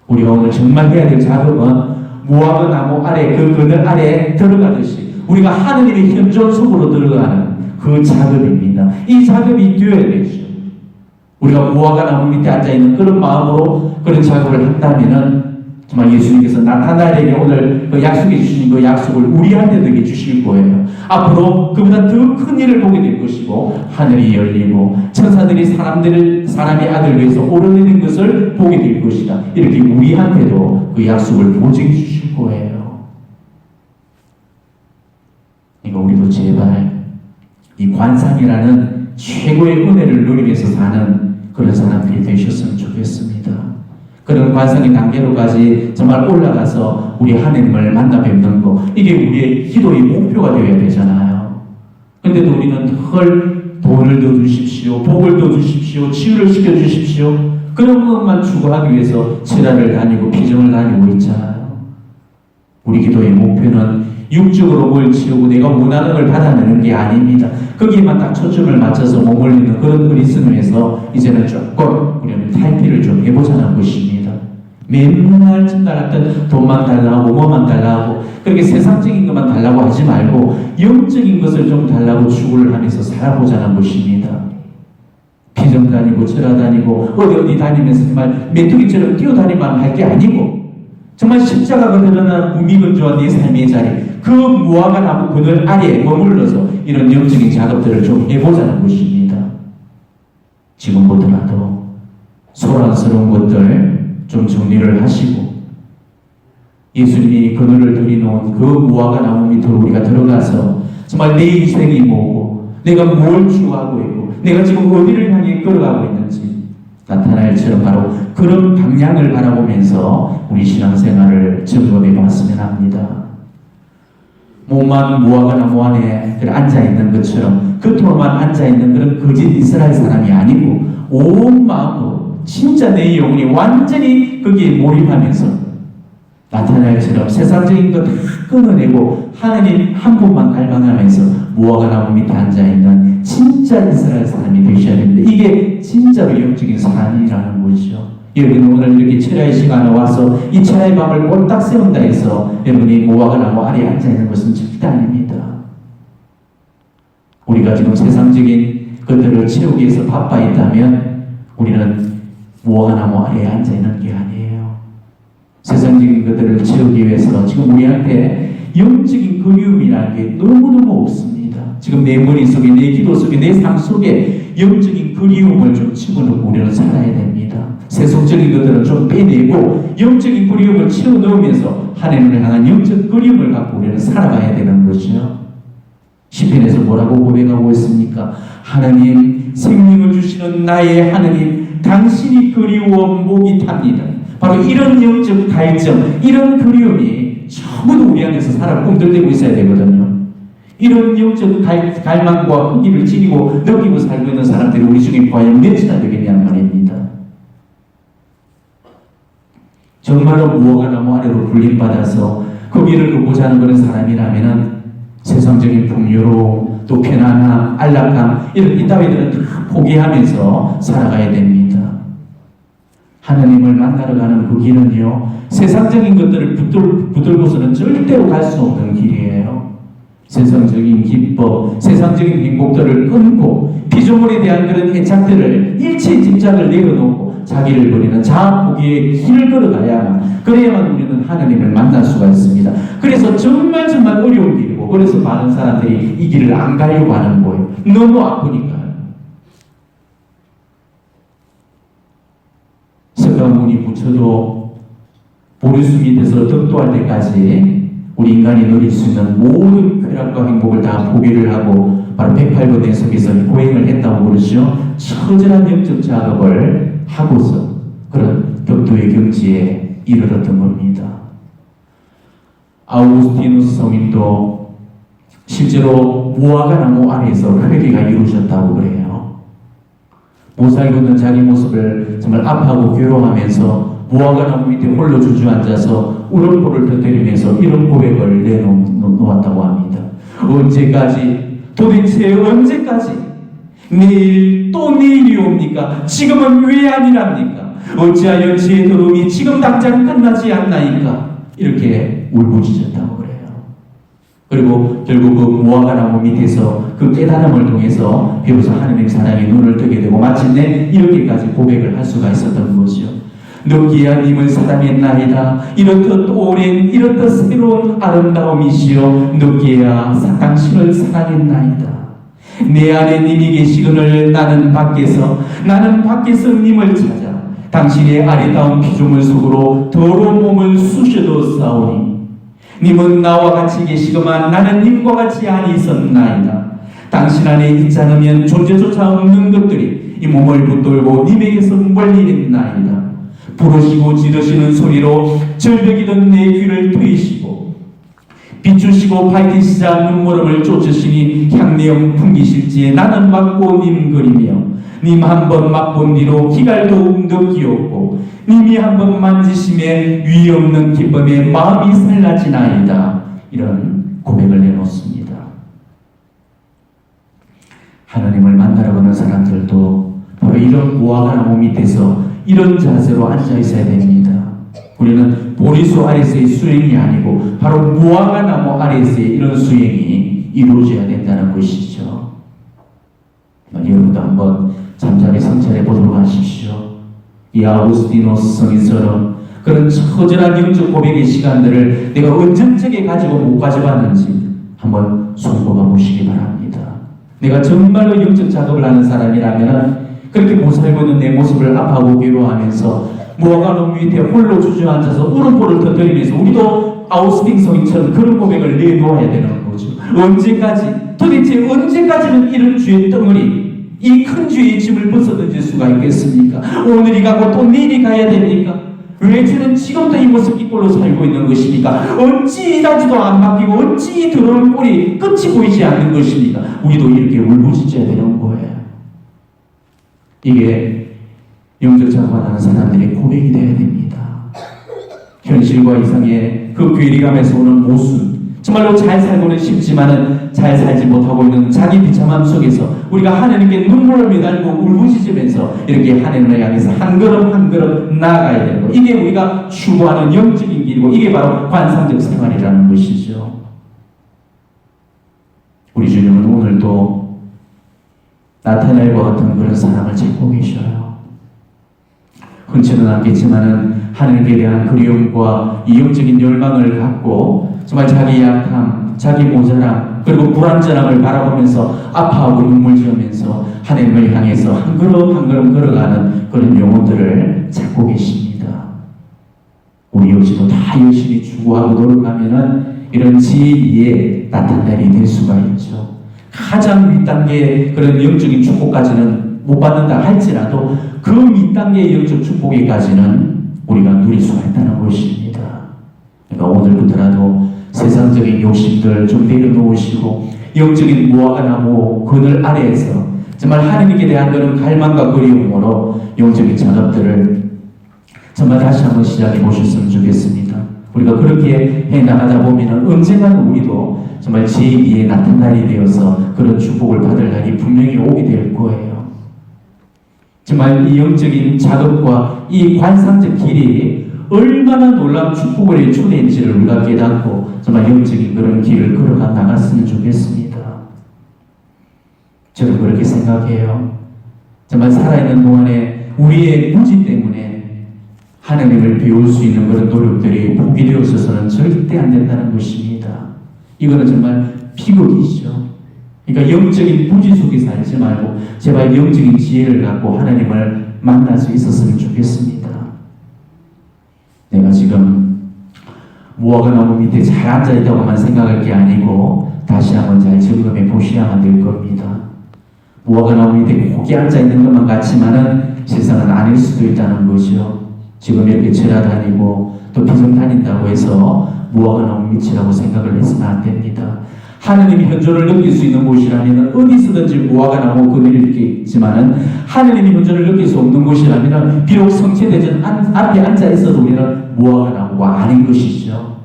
우리가 오늘 정말 해야 될 작업은 무화과 나무 아래 그 그늘 아래에 들어가듯이 우리가 하느님의 현존 속으로 들어가는 그 작업입니다. 이 작업이 되어야 되죠. 우리가 무화과 나무 밑에 앉아있는 그런 마음으로 그런 작업을 한다면은 정말 예수님께서 나타나에게 오늘 그 약속해 주신 그 약속을 우리한테도 주실 거예요. 앞으로 그보다 더 큰 일을 보게 될 것이고 하늘이 열리고 천사들이 천사들이 사람의 아들 위해서 오르내린 것을 보게 될 것이다. 이렇게 우리한테도 그 약속을 보증해 주실 거예요. 이거 우리도 제발 이 관상이라는 최고의 은혜를 누리면서 사는 그런 사람들이 되셨으면 좋겠습니다. 그런 관상의 단계로까지 정말 올라가서 우리 하나님을 만나 뵙는 거, 이게 우리의 기도의 목표가 되어야 되잖아요. 근데도 우리는 늘 돈을 더 주십시오, 복을 더 주십시오, 치유를 시켜주십시오, 그런 것만 추구하기 위해서 철야를 다니고 피정을 다니고 있잖아요. 우리 기도의 목표는 육적으로 뭘 치우고 내가 원하는 걸 받아내는 게 아닙니다. 거기에만 딱 초점을 맞춰서 머물리는 그런 그리스도에서 이제는 조금 우리는 탈피를 좀 해보자는 것입니다. 맨날 진달았던 돈만 달라고 뭐만 달라고 그렇게 세상적인 것만 달라고 하지 말고 영적인 것을 좀 달라고 추구를 하면서 살아보자는 것입니다. 피정 다니고 철야 다니고 어디 다니면서 정말 메뚜기처럼 뛰어다니만 할 게 아니고 정말 십자가가 드러나는 무미건조한 네 삶의 자리, 그 무화과 나무 그늘 아래에 머물러서 이런 영적인 작업들을 좀 해보자는 것입니다. 지금보다도 소란스러운 것들 좀 정리를 하시고 예수님이 그늘을 들이놓은 그 무화과 나무 밑으로 우리가 들어가서 정말 내 인생이 뭐고 내가 뭘 추구하고 있고 내가 지금 어디를 향해 걸어가고 있는지 나타날처럼 바로 그런 방향을 바라보면서 우리 신앙생활을 점검해 봤으면 합니다. 몸만 무화과 나무 안에 앉아있는 것처럼 겉으로만 앉아있는 그런 거짓 이스라엘 사람이 아니고 온 마음으로 진짜 내 영혼이 완전히 거기에 몰입하면서 나타날처럼 세상적인 것 다 끊어내고 하나님 한 분만 갈망하면서 무화과 나무 밑에 앉아있는 진짜 이스라엘 사람이 되셔야 됩니다. 이게 진짜로 영적인 삶이라는 것이죠. 여러분 오늘 이렇게 철야의 시간에 와서 이 철야의 밤을 꼴딱 세운다 해서 여러분이 무화과 나무 아래에 앉아있는 것은 절대 아닙니다. 우리가 지금 세상적인 것들을 채우기 위해서 바빠 있다면 우리는 무화과 나무 아래에 앉아있는 게 아니에요. 세상적인 것들을 채우기 위해서 지금 우리한테 영적인 그리움이라는 게 너무너무 없습니다. 지금 내 머릿속에, 내 기도 속에, 내 삶 속에 영적인 그리움을 좀 집어넣고 우리는 살아야 됩니다. 세속적인 것들은 좀 빼내고 영적인 그리움을 채워 넣으면서 하나님을 향한 영적 그리움을 갖고 우리는 살아가야 되는 거죠. 시편에서 뭐라고 고백하고 있습니까? 하나님, 생명을 주시는 나의 하나님, 당신이 그리워 목이 탑니다. 바로 이런 영적 갈증, 이런 그리움이 전부 우리 안에서 살아 꿈틀대고 있어야 되거든요. 이런 영적 갈망과 후기를 지니고 느끼고 살고 있는 사람들이 우리 중에 과연 몇이나 되겠냐는 말입니다. 정말로 무화과 나무 아래로 불림받아서 거기를 걷고자 하는 그런 사람이라면 세상적인 풍요로 또 편안함, 안락함 이런 이따위들은 다 포기하면서 살아가야 됩니다. 하나님을 만나러 가는 그 길은요, 세상적인 것들을 붙들고서는 절대로 갈 수 없는 길이에요. 세상적인 기법, 세상적인 행복들을 끊고 피조물에 대한 그런 애착들을 일체 집착을 내려놓고 자기를 버리는 자아 포기의 길을 걸어가야만, 그래야만 우리는 하나님을 만날 수가 있습니다. 그래서 정말 어려운 길이고, 그래서 많은 사람들이 이 길을 안 가려고 하는 거예요. 너무 아프니까요. 석가모니 부처도 보리수 밑에서 덕도할 때까지 우리 인간이 누릴 수 있는 모든 쾌락과 행복을 다 포기를 하고 바로 108번의 속에서 고행을 했다고 그러죠. 처절한 영적 작업을 하고서 그런 덕도의 경지에 이르렀던 겁니다. 아우구스티누스 성인도 실제로 무화과 나무 아래에서 회개가 이루어졌다고 그래요. 못 살고 있는 자기 모습을 정말 아파하고 괴로워하면서 무화과 나무 밑에 홀로 주저앉아서 울음보를 터뜨리면서 이런 고백을 내놓았다고 합니다. 언제까지? 도대체 언제까지? 내일 또 내일이 옵니까? 지금은 왜 아니랍니까? 어찌하여 제 더움이 지금 당장 끝나지 않나이까? 이렇게 울부짖었다고 그래요. 그리고 결국 그 무화과 나무 밑에서 그 깨달음을 통해서 비로소 하나님 사랑의 눈을 뜨게 되고 마침내 이렇게까지 고백을 할 수가 있었던 것이죠. 너기야 님을 사랑했나이다. 이렇듯 오랜 이렇듯 새로운 아름다움이시여 너기야 당신을 사랑했나이다. 내 안에 님이 계시거늘 나는 밖에서 님을 찾아 당신의 아리따운 피조물 속으로 더러운 몸을 쑤셔도 싸우니 님은 나와 같이 계시거만 나는 님과 같이 아니 있었나이다. 당신 안에 있지 않으면 존재조차 없는 것들이 이 몸을 붙들고 님에게서 멀리 있나이다. 부르시고 지르시는 소리로 절벽이던 내 귀를 트이시고 비추시고 밝히시자 눈물음을 쫓으시니 향내음 풍기실지에 나는 맞고 님 그리며 님 한 번 맛본 뒤로 기갈 더욱더 귀엽고 님이 한 번 만지심에 위 없는 기쁨에 마음이 설라지나이다. 이런 고백을 내놓습니다. 하나님을 만나러 가는 사람들도 바로 이런 무화과나무 밑에서 이런 자세로 앉아 있어야 됩니다. 우리는 보리수 아래서의 수행이 아니고 바로 무화과나무 아래서의 이런 수행이 이루어져야 된다는 것이죠. 여러분도 한번 잠잠히 성찰해 보도록 하십시오. 이 아우구스티노스 성인처럼 그런 처절한 영적 고백의 시간들을 내가 언제적에 가지고 못 가져봤는지 한번 손꼽아 보시기 바랍니다. 내가 정말로 영적 작업을 하는 사람이라면 그렇게 못 살고 있는 내 모습을 아파하고 괴로워하면서 무화과나무 밑에 홀로 주저앉아서 울음보를 터뜨리면서 우리도 아우스팅 성인처럼 그런 고백을 내놓아야 되는 거죠. 도대체 언제까지는 이런 죄의 덩어리, 이 큰 죄의 짐을 벗어던질 수가 있겠습니까? 오늘이 가고 또 내일이 가야 됩니까? 왜 저는 지금도 이 모습 이꼴로 살고 있는 것입니까? 어찌 일하지도 안 바뀌고 어찌 들어올 꼴이 끝이 보이지 않는 것입니까? 우리도 이렇게 울부짖어야 되는 거예요. 이게 영적 작업하는 사람들의 고백이 되어야 됩니다. 현실과 이상의 그 괴리감에서 오는 모순, 정말로 잘 살고는 싶지만은 잘 살지 못하고 있는 자기 비참함 속에서 우리가 하나님께 눈물을 매달고 울부짖으면서 이렇게 하나님을 향해서 한 걸음 한 걸음 나아가야 되는 거. 이게 우리가 추구하는 영적인 길이고 이게 바로 관상적 생활이라는 것이죠. 우리 주님은 오늘도 나타날과 같은 그런 사람을 찾고 계셔요. 흔치는 않겠지만은 하나님께 대한 그리움과 이 영적인 열망을 갖고 정말 자기 약함, 자기 모자람, 그리고 불완전함을 바라보면서 아파하고 눈물 지으면서 하나님을 향해서 한 걸음 한 걸음 걸어가는 그런 영혼들을 찾고 계십니다. 우리 역시도 다 열심히 추구하고 노력하면은 이런 제2의 나타날이 될 수가 있죠. 가장 윗단계의 그런 영적인 축복까지는 못 받는다 할지라도 그 윗단계의 영적 축복에까지는 우리가 누릴 수가 있다는 것입니다. 그러니까 오늘부터라도 세상적인 욕심들 좀 내려놓으시고 영적인 무화과나무 그늘 아래에서 정말 하나님께 대한 그런 갈망과 그리움으로 영적인 작업들을 정말 다시 한번 시작해 보셨으면 좋겠습니다. 우리가 그렇게 해 나가다 보면 언젠가는 우리도 정말 제2의 나타난 날이 되어서 그런 축복을 받을 날이 분명히 오게 될 거예요. 정말 이 영적인 작업과 이 관상적 길이 얼마나 놀라운 축복의 초대인지를 우리가 깨닫고 정말 영적인 그런 길을 걸어가 나갔으면 좋겠습니다. 저는 그렇게 생각해요. 정말 살아있는 동안에 우리의 무지 때문에 하나님을 배울 수 있는 그런 노력들이 포기 되어서는 절대 안 된다는 것입니다. 이거는 정말 비극이죠. 그러니까 영적인 부지 속에 살지 말고 제발 영적인 지혜를 갖고 하나님을 만날 수 있었으면 좋겠습니다. 내가 지금 무화과나무 밑에 잘 앉아있다고만 생각할 게 아니고 다시 한번 잘 점검해 보셔야만 될 겁니다. 무화과나무 밑에 고기 앉아있는 것만 같지만은 세상은 아닐 수도 있다는 거죠. 지금 이렇게 절하 다니고 또 비정 다닌다고 해서 무화과나무 밑이라고 생각을 해서는 안 됩니다. 하느님이 현존을 느낄 수 있는 곳이라면 어디서든지 무화과나무 그늘이 이렇게 있지만은 하느님이 현존을 느낄 수 없는 곳이라면 비록 성체대전 앞에 앉아 있어도 우리는 무화과나무가 아닌 것이죠.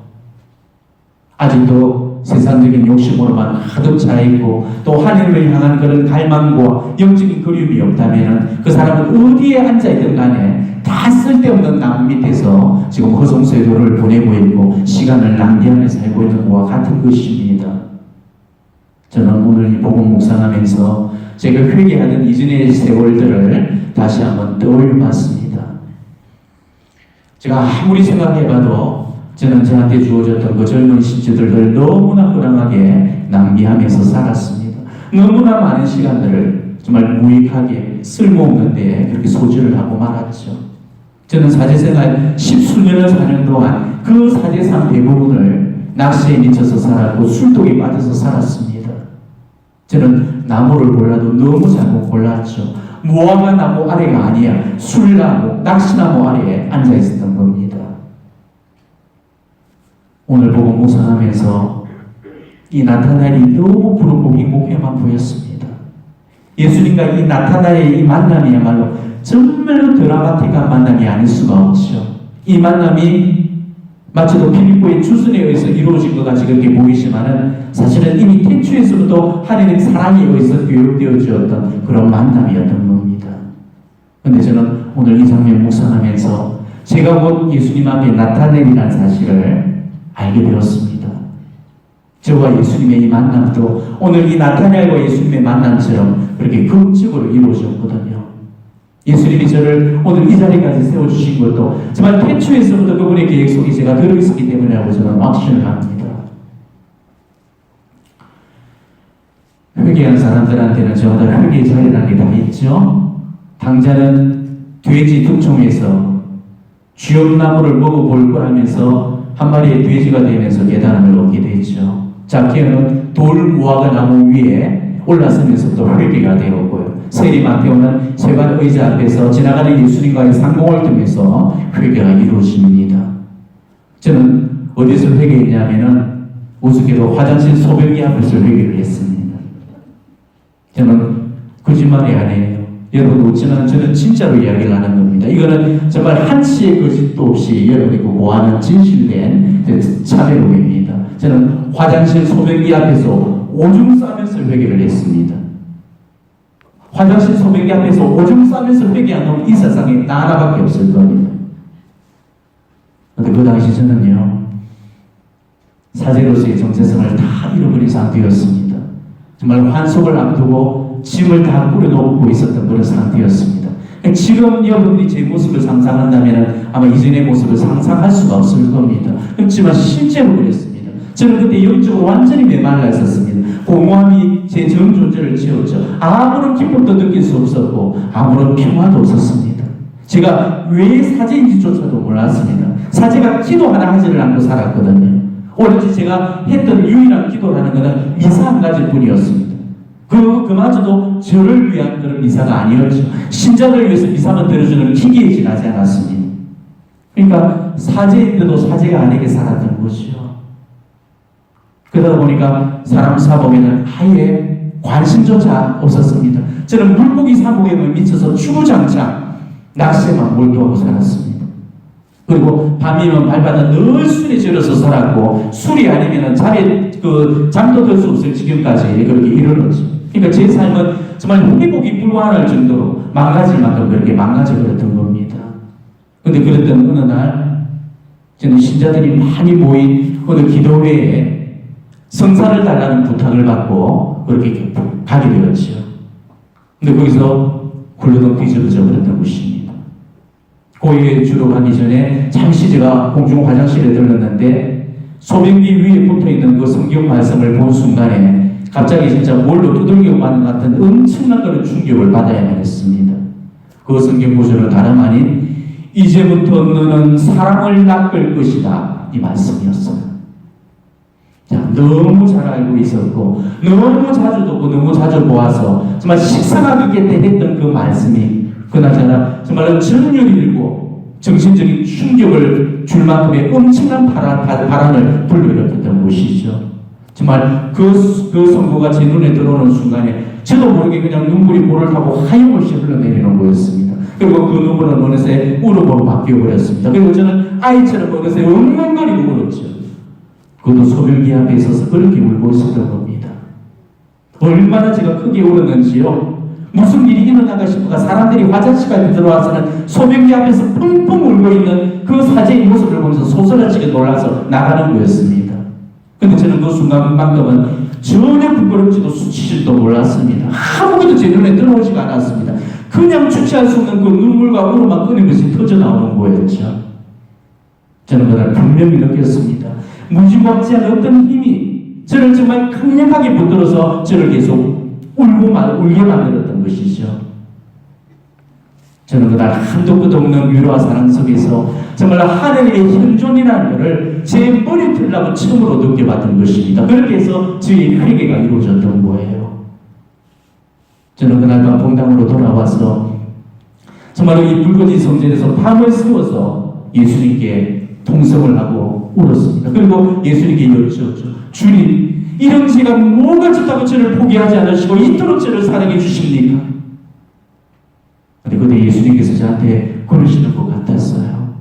아직도 세상적인 욕심으로만 하도 차 있고 또 하느님을 향한 그런 갈망과 영적인 그리움이 없다면 그 사람은 어디에 앉아 있든 간에 다 쓸데없는 나무 밑에서 지금 허송세도를 보내고 있고 시간을 낭비하며 살고 있는 것과 같은 것입니다. 저는 오늘 이 복음 묵상하면서 제가 회개하던 이전의 세월들을 다시 한번 떠올려 봤습니다. 제가 아무리 생각해봐도 저는 저한테 주어졌던 그 젊은 시절들을 너무나 허랑하게 낭비하면서 살았습니다. 너무나 많은 시간들을 정말 무익하게 쓸모없는 데에 그렇게 소지를 하고 말았죠. 저는 사제생활 10수년을 사는 동안 그 사제상 대부분을 낚시에 미쳐서 살았고 술독에 빠져서 살았습니다. 저는 나무를 골라도 너무 잘못 골랐죠. 무화과 나무 아래가 아니야. 술나무, 낚시나무 아래에 앉아 있었던 겁니다. 오늘 보고 묵상하면서 이 나타나엘이 너무 부럽고 행복해만 보였습니다. 예수님과 이 나타나엘의 이 만남이야말로 정말로 드라마틱한 만남이 아닐 수가 없죠. 이 만남이 마치도 필리포의 주순에 의해서 이루어진 것 같이 그렇게 보이지만은 사실은 이미 태초에서부터 하나님의 사랑에 의해서 교육되어졌던 그런 만남이었던 겁니다. 그런데 저는 오늘 이 장면 묵상하면서 제가 곧 예수님 앞에 나타내리라는 사실을 알게 되었습니다. 저와 예수님의 이 만남도 오늘 이 나타나엘과 예수님의 만남처럼 그렇게 극적으로 이루어졌거든요. 예수님이 저를 오늘 이 자리까지 세워주신 것도 정말 태초에서부터 그분의 계획 속에 제가 들어있었기 때문이라고 저는 확신을 합니다. 회개한 사람들한테는 저마다 회개의 자리라는 게 다 있죠. 당자는 돼지 득종에서 쥐엄나무를 먹어볼 거라면서 한 마리의 돼지가 되면서 깨달음을 얻게 되죠. 자케오는 돌 무화과 나무 위에 올라서면서 또 회개가 되었고요. 세리 마테오는 세관 의자 앞에서 지나가는 예수님과의 상봉을 통해서 회개가 이루어집니다. 저는 어디서 회개했냐면은 우습게도 화장실 소변기 앞에서 회개를 했습니다. 저는 거짓말이 아니에요. 여러분 웃지만 저는 진짜로 이야기를 하는 겁니다. 이거는 정말 한치의 거짓도 없이 여러분이 보아하는 진실된 참회록입니다. 저는 화장실 소변기 앞에서 오줌 싸면서 회개를 했습니다. 화장실 소변기 앞에서 오줌 싸면서 회개한 놈 이 세상에 나 하나밖에 없을 겁니다. 그런데 그 당시 저는요 사제로서의 정체성을 다 잃어버린 상태였습니다. 정말 환속을 앞두고 짐을 다 꾸려놓고 있었던 그런 상태였습니다. 지금 여러분들이 제 모습을 상상한다면 아마 이전의 모습을 상상할 수가 없을 겁니다. 그렇지만 실제로 그랬습니다. 저는 그때 영적으로 완전히 메말라 있었습니다. 공허함이 제 전 존재를 채웠죠. 아무런 기쁨도 느낄 수 없었고 아무런 평화도 없었습니다. 제가 왜 사제인지조차도 몰랐습니다. 사제가 기도 하나 하지를 않고 살았거든요. 오로지 제가 했던 유일한 기도라는 것은 미사 한 가지 뿐이었습니다. 그마저도 저를 위한 그런 미사가 아니었죠. 신자를 위해서 미사만 들어주는 기기에 지나지 않았습니다. 그러니까 사제인데도 사제가 아니게 살았던 거죠. 그러다 보니까 사람 사복에는 아예 관심조차 없었습니다. 저는 물고기 사복에만 미쳐서 주구장창 낚시에만 몰두하고 살았습니다. 그리고 밤이면 발바닥 늘 술에 절어서 살았고 술이 아니면 잠도 들 수 없을 지경까지 그렇게 이르렀죠. 그러니까 제 삶은 정말 회복이 불가능할 정도로 망가질 만큼 그렇게 망가져버렸던 겁니다. 그런데 그랬던 어느 날 저는 신자들이 많이 모인 어느 기도회에 성사를 달라는 부탁을 받고 그렇게 가게 되었죠. 근데 거기서 굴러덩 뒤집어져 버렸던 것입니다. 고위에 주로 가기 전에 잠시 제가 공중 화장실에 들렀는데 소변기 위에 붙어있는 그 성경 말씀을 본 순간에 갑자기 진짜 뭘로 두들겨 맞는 것 같은 엄청난 그런 충격을 받아야만 했습니다. 그 성경 구절은 다름 아닌 이제부터 너는 사랑을 낚을 것이다 이 말씀이었어요. 자, 너무 잘 알고 있었고 너무 자주 듣고 너무 자주 보아서 정말 식상하게 했던 그 말씀이 그나저나 정말로 전율이 일고 정신적인 충격을 줄 만큼의 엄청난 바람을 불러일으켰던 것이죠. 정말 그 선고가 제 눈에 들어오는 순간에 저도 모르게 그냥 눈물이 볼을 타고 하염없이 흘러내리는 거였습니다. 그리고 그 눈물은 어느새 울음으로 바뀌어버렸습니다. 그리고 저는 아이처럼 어느새 엉엉거리고 울었죠. 그것도 소변기 앞에 있어서 그렇게 울고 있었던 겁니다. 얼마나 제가 크게 울었는지요. 무슨 일이 일어나가 싶어가 사람들이 화장실 앞에 들어와서는 소변기 앞에서 펑펑 울고 있는 그 사제의 모습을 보면서 소스라치게 놀라서 나가는 거였습니다. 근데 저는 그 순간만큼은 전혀 부끄럽지도 수치지도 몰랐습니다. 아무것도 제 눈에 들어오지가 않았습니다. 그냥 주체할 수 없는 그 눈물과 울음만 끊임없이 터져나오는 거였죠. 저는 그날 분명히 느꼈습니다. 무지막지한 어떤 힘이 저를 정말 강력하게 붙들어서 저를 계속 울게 만들었던 것이죠. 저는 그날 한도 끝도 없는 위로와 사랑 속에서 정말 하늘의 현존이라는 것을 제 머리털라고 처음으로 느껴봤던 것입니다. 그렇게 해서 저의 회개가 이루어졌던 거예요. 저는 그날 밤 봉당으로 돌아와서 정말 이 붉은지 성전에서 밤을 새워서 예수님께 통성을 하고 울었습니다. 그리고 예수님께 여쭈었죠. 주님, 이런 제가 뭐가 좋다고 저를 포기하지 않으시고 이토록 저를 사랑해 주십니까? 근데 예수님께서 저한테 그러시는 것 같았어요.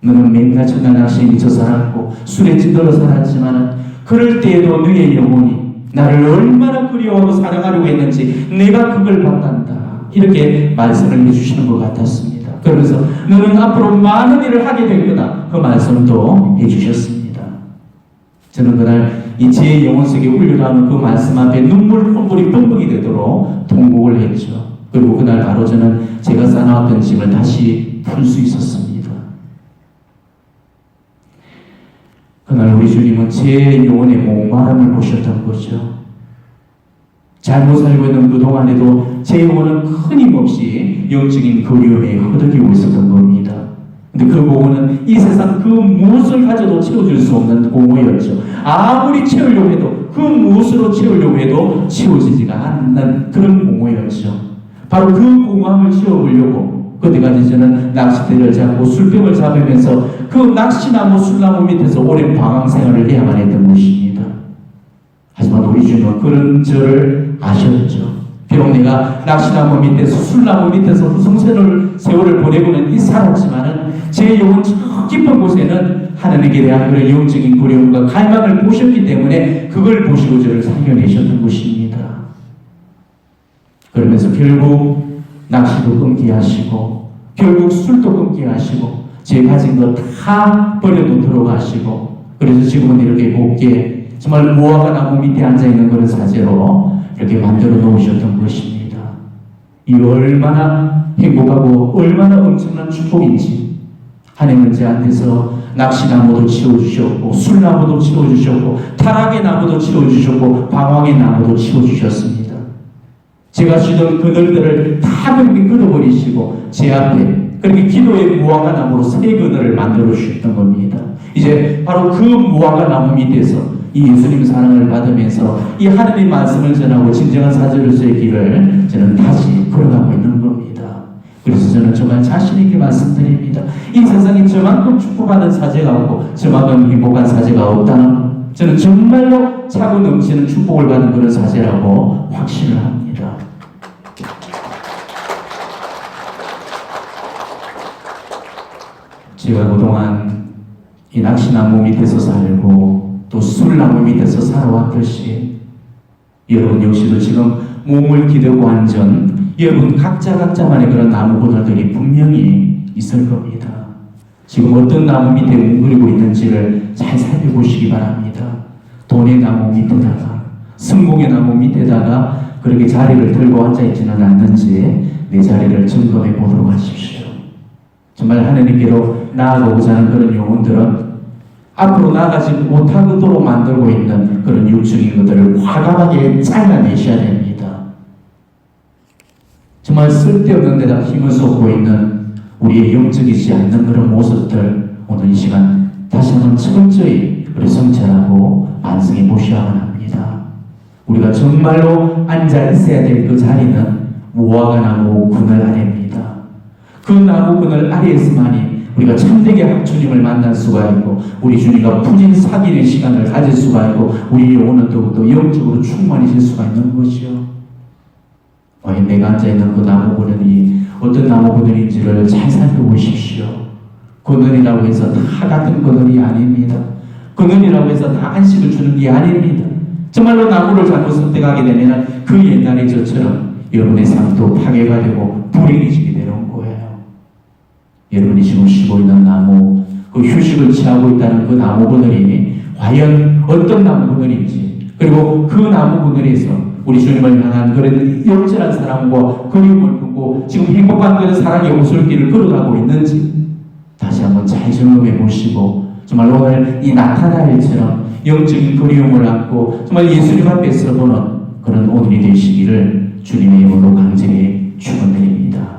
너는 맨날 첫날 낚시에 미쳐 살았고 술에 찌들어 살았지만 그럴 때에도 너의 영혼이 나를 얼마나 그리워하고 사랑하려고 했는지 내가 그걸 봤단다. 이렇게 말씀을 해주시는 것 같았습니다. 그러면서 너는 앞으로 많은 일을 하게 될 거다. 그 말씀도 해주셨습니다. 저는 그날 이 제 영혼 속에 울려가는 그 말씀 앞에 눈물이 뻥뻥이 되도록 통곡을 했죠. 그리고 그날 바로 저는 제가 쌓아놨던 짐을 다시 풀 수 있었습니다. 그날 우리 주님은 제 영혼의 목마름을 보셨던 거죠. 잘못 살고 있는 그동안에도 제 영혼은 끊임없이 영적인 그리움에 허덕이고 있었던 겁니다. 근데 그 공허는 이 세상 그 무엇을 가져도 채워줄 수 없는 공허였죠. 아무리 채우려고 해도 그 무엇으로 채우려고 해도 채워지지가 않는 그런 공허였죠. 바로 그 공허함을 채워보려고 그때까지 저는 낚싯대를 잡고 술병을 잡으면서 그 낚시나무 술나무 밑에서 오랜 방황 생활을 해야만 했던 것입니다. 하지만 우리 주님은 그런 저를 아셨죠. 비록 내가 낚시나무 밑에서 술나무 밑에서 세월을 보내고는 이 살았지만은 제 영혼 저 깊은 곳에는 하나님께 대한 그런 영적인 그리움과 갈망을 보셨기 때문에 그걸 보시고 저를 살려내셨던 것입니다. 그러면서 결국 낚시도 끊게 하시고 결국 술도 끊게 하시고 제 가진 거 다 버려놓도록 하시고 그래서 지금은 이렇게 곱게 정말 무화과 나무 밑에 앉아있는 그런 사제로 이렇게 만들어 놓으셨던 것입니다. 이 얼마나 행복하고 얼마나 엄청난 축복인지 하나님은 저한테서 낚시나무도 치워주셨고 술나무도 치워주셨고 타락의 나무도 치워주셨고 방황의 나무도 치워주셨습니다. 제가 쉬던 그늘들을 다 그렇게 끊어버리시고 제 앞에 그렇게 기도의 무화과 나무로 새 그늘을 만들어 주셨던 겁니다. 이제 바로 그 무화과 나무 밑에서 이 예수님 사랑을 받으면서 이 하나님의 말씀을 전하고 진정한 사제로서의 길을 저는 다시 걸어가고 있는 겁니다. 그래서 저는 정말 자신 있게 말씀드립니다. 이 세상에 저만큼 축복받은 사제가 없고 저만큼 행복한 사제가 없다는 저는 정말로 차고 넘치는 축복을 받은 그런 사제라고 확신을 합니다. 제가 그동안 이 낚시나무 밑에서 살고 또 술나무 밑에서 살아왔듯이 여러분 역시도 지금 몸을 기대고 앉은 여러분 각자만의 그런 나무 그늘들이 분명히 있을 겁니다. 지금 어떤 나무 밑에 웅크리고 있는지를 잘 살펴보시기 바랍니다. 돈의 나무 밑에다가 성공의 나무 밑에다가 그렇게 자리를 들고 앉아있지는 않는지 내 자리를 점검해 보도록 하십시오. 정말 하나님께로 나아가고자 하는 그런 영혼들은 앞으로 나아가지 못하도록 만들고 있는 그런 육적인 것들을 과감하게 잘라내셔야 됩니다. 정말 쓸데없는 데다 힘을 쏟고 있는 우리의 영적이지 않는 그런 모습들 오늘 이 시간 다시 한번 철저히 우리 성찰하고 반성해 보셔야만 합니다. 우리가 정말로 앉아 있어야 될 그 자리는 무화과 나무 그늘 아래입니다. 그 나무 그늘 아래에서만이 우리가 참되게 주님을 만날 수가 있고 우리 주님과 푸진 사귀는 시간을 가질 수가 있고 우리 영혼은 더욱더 영적으로 충만해질 수가 있는 것이요. 과연 내가 앉아있는 그 나무 그늘이 어떤 나무 그늘인지를 잘 살펴보십시오. 그늘이라고 해서 다 같은 그늘이 아닙니다. 그늘이라고 해서 다 안식을 주는 게 아닙니다. 정말로 나무를 잘못 선택하게 되면 그 옛날의 저처럼 여러분의 삶도 파괴가 되고 불행해지게 되는 거예요. 여러분이 지금 쉬고 있는 나무, 그 휴식을 취하고 있다는 그 나무 그늘이 과연 어떤 나무 그늘인지, 그리고 그 나무 그늘에서 우리 주님을 향한 그런 영절한 사랑과 그리움을 품고 지금 행복한 그런 사랑의 오솔길을 걸어가고 있는지 다시 한번 잘 점검해 보시고 정말 오늘 이 나타나엘처럼 영적인 그리움을 안고 정말 예수님 앞에 서보는 그런 오늘이 되시기를 주님의 이름으로 간절히 축원드립니다.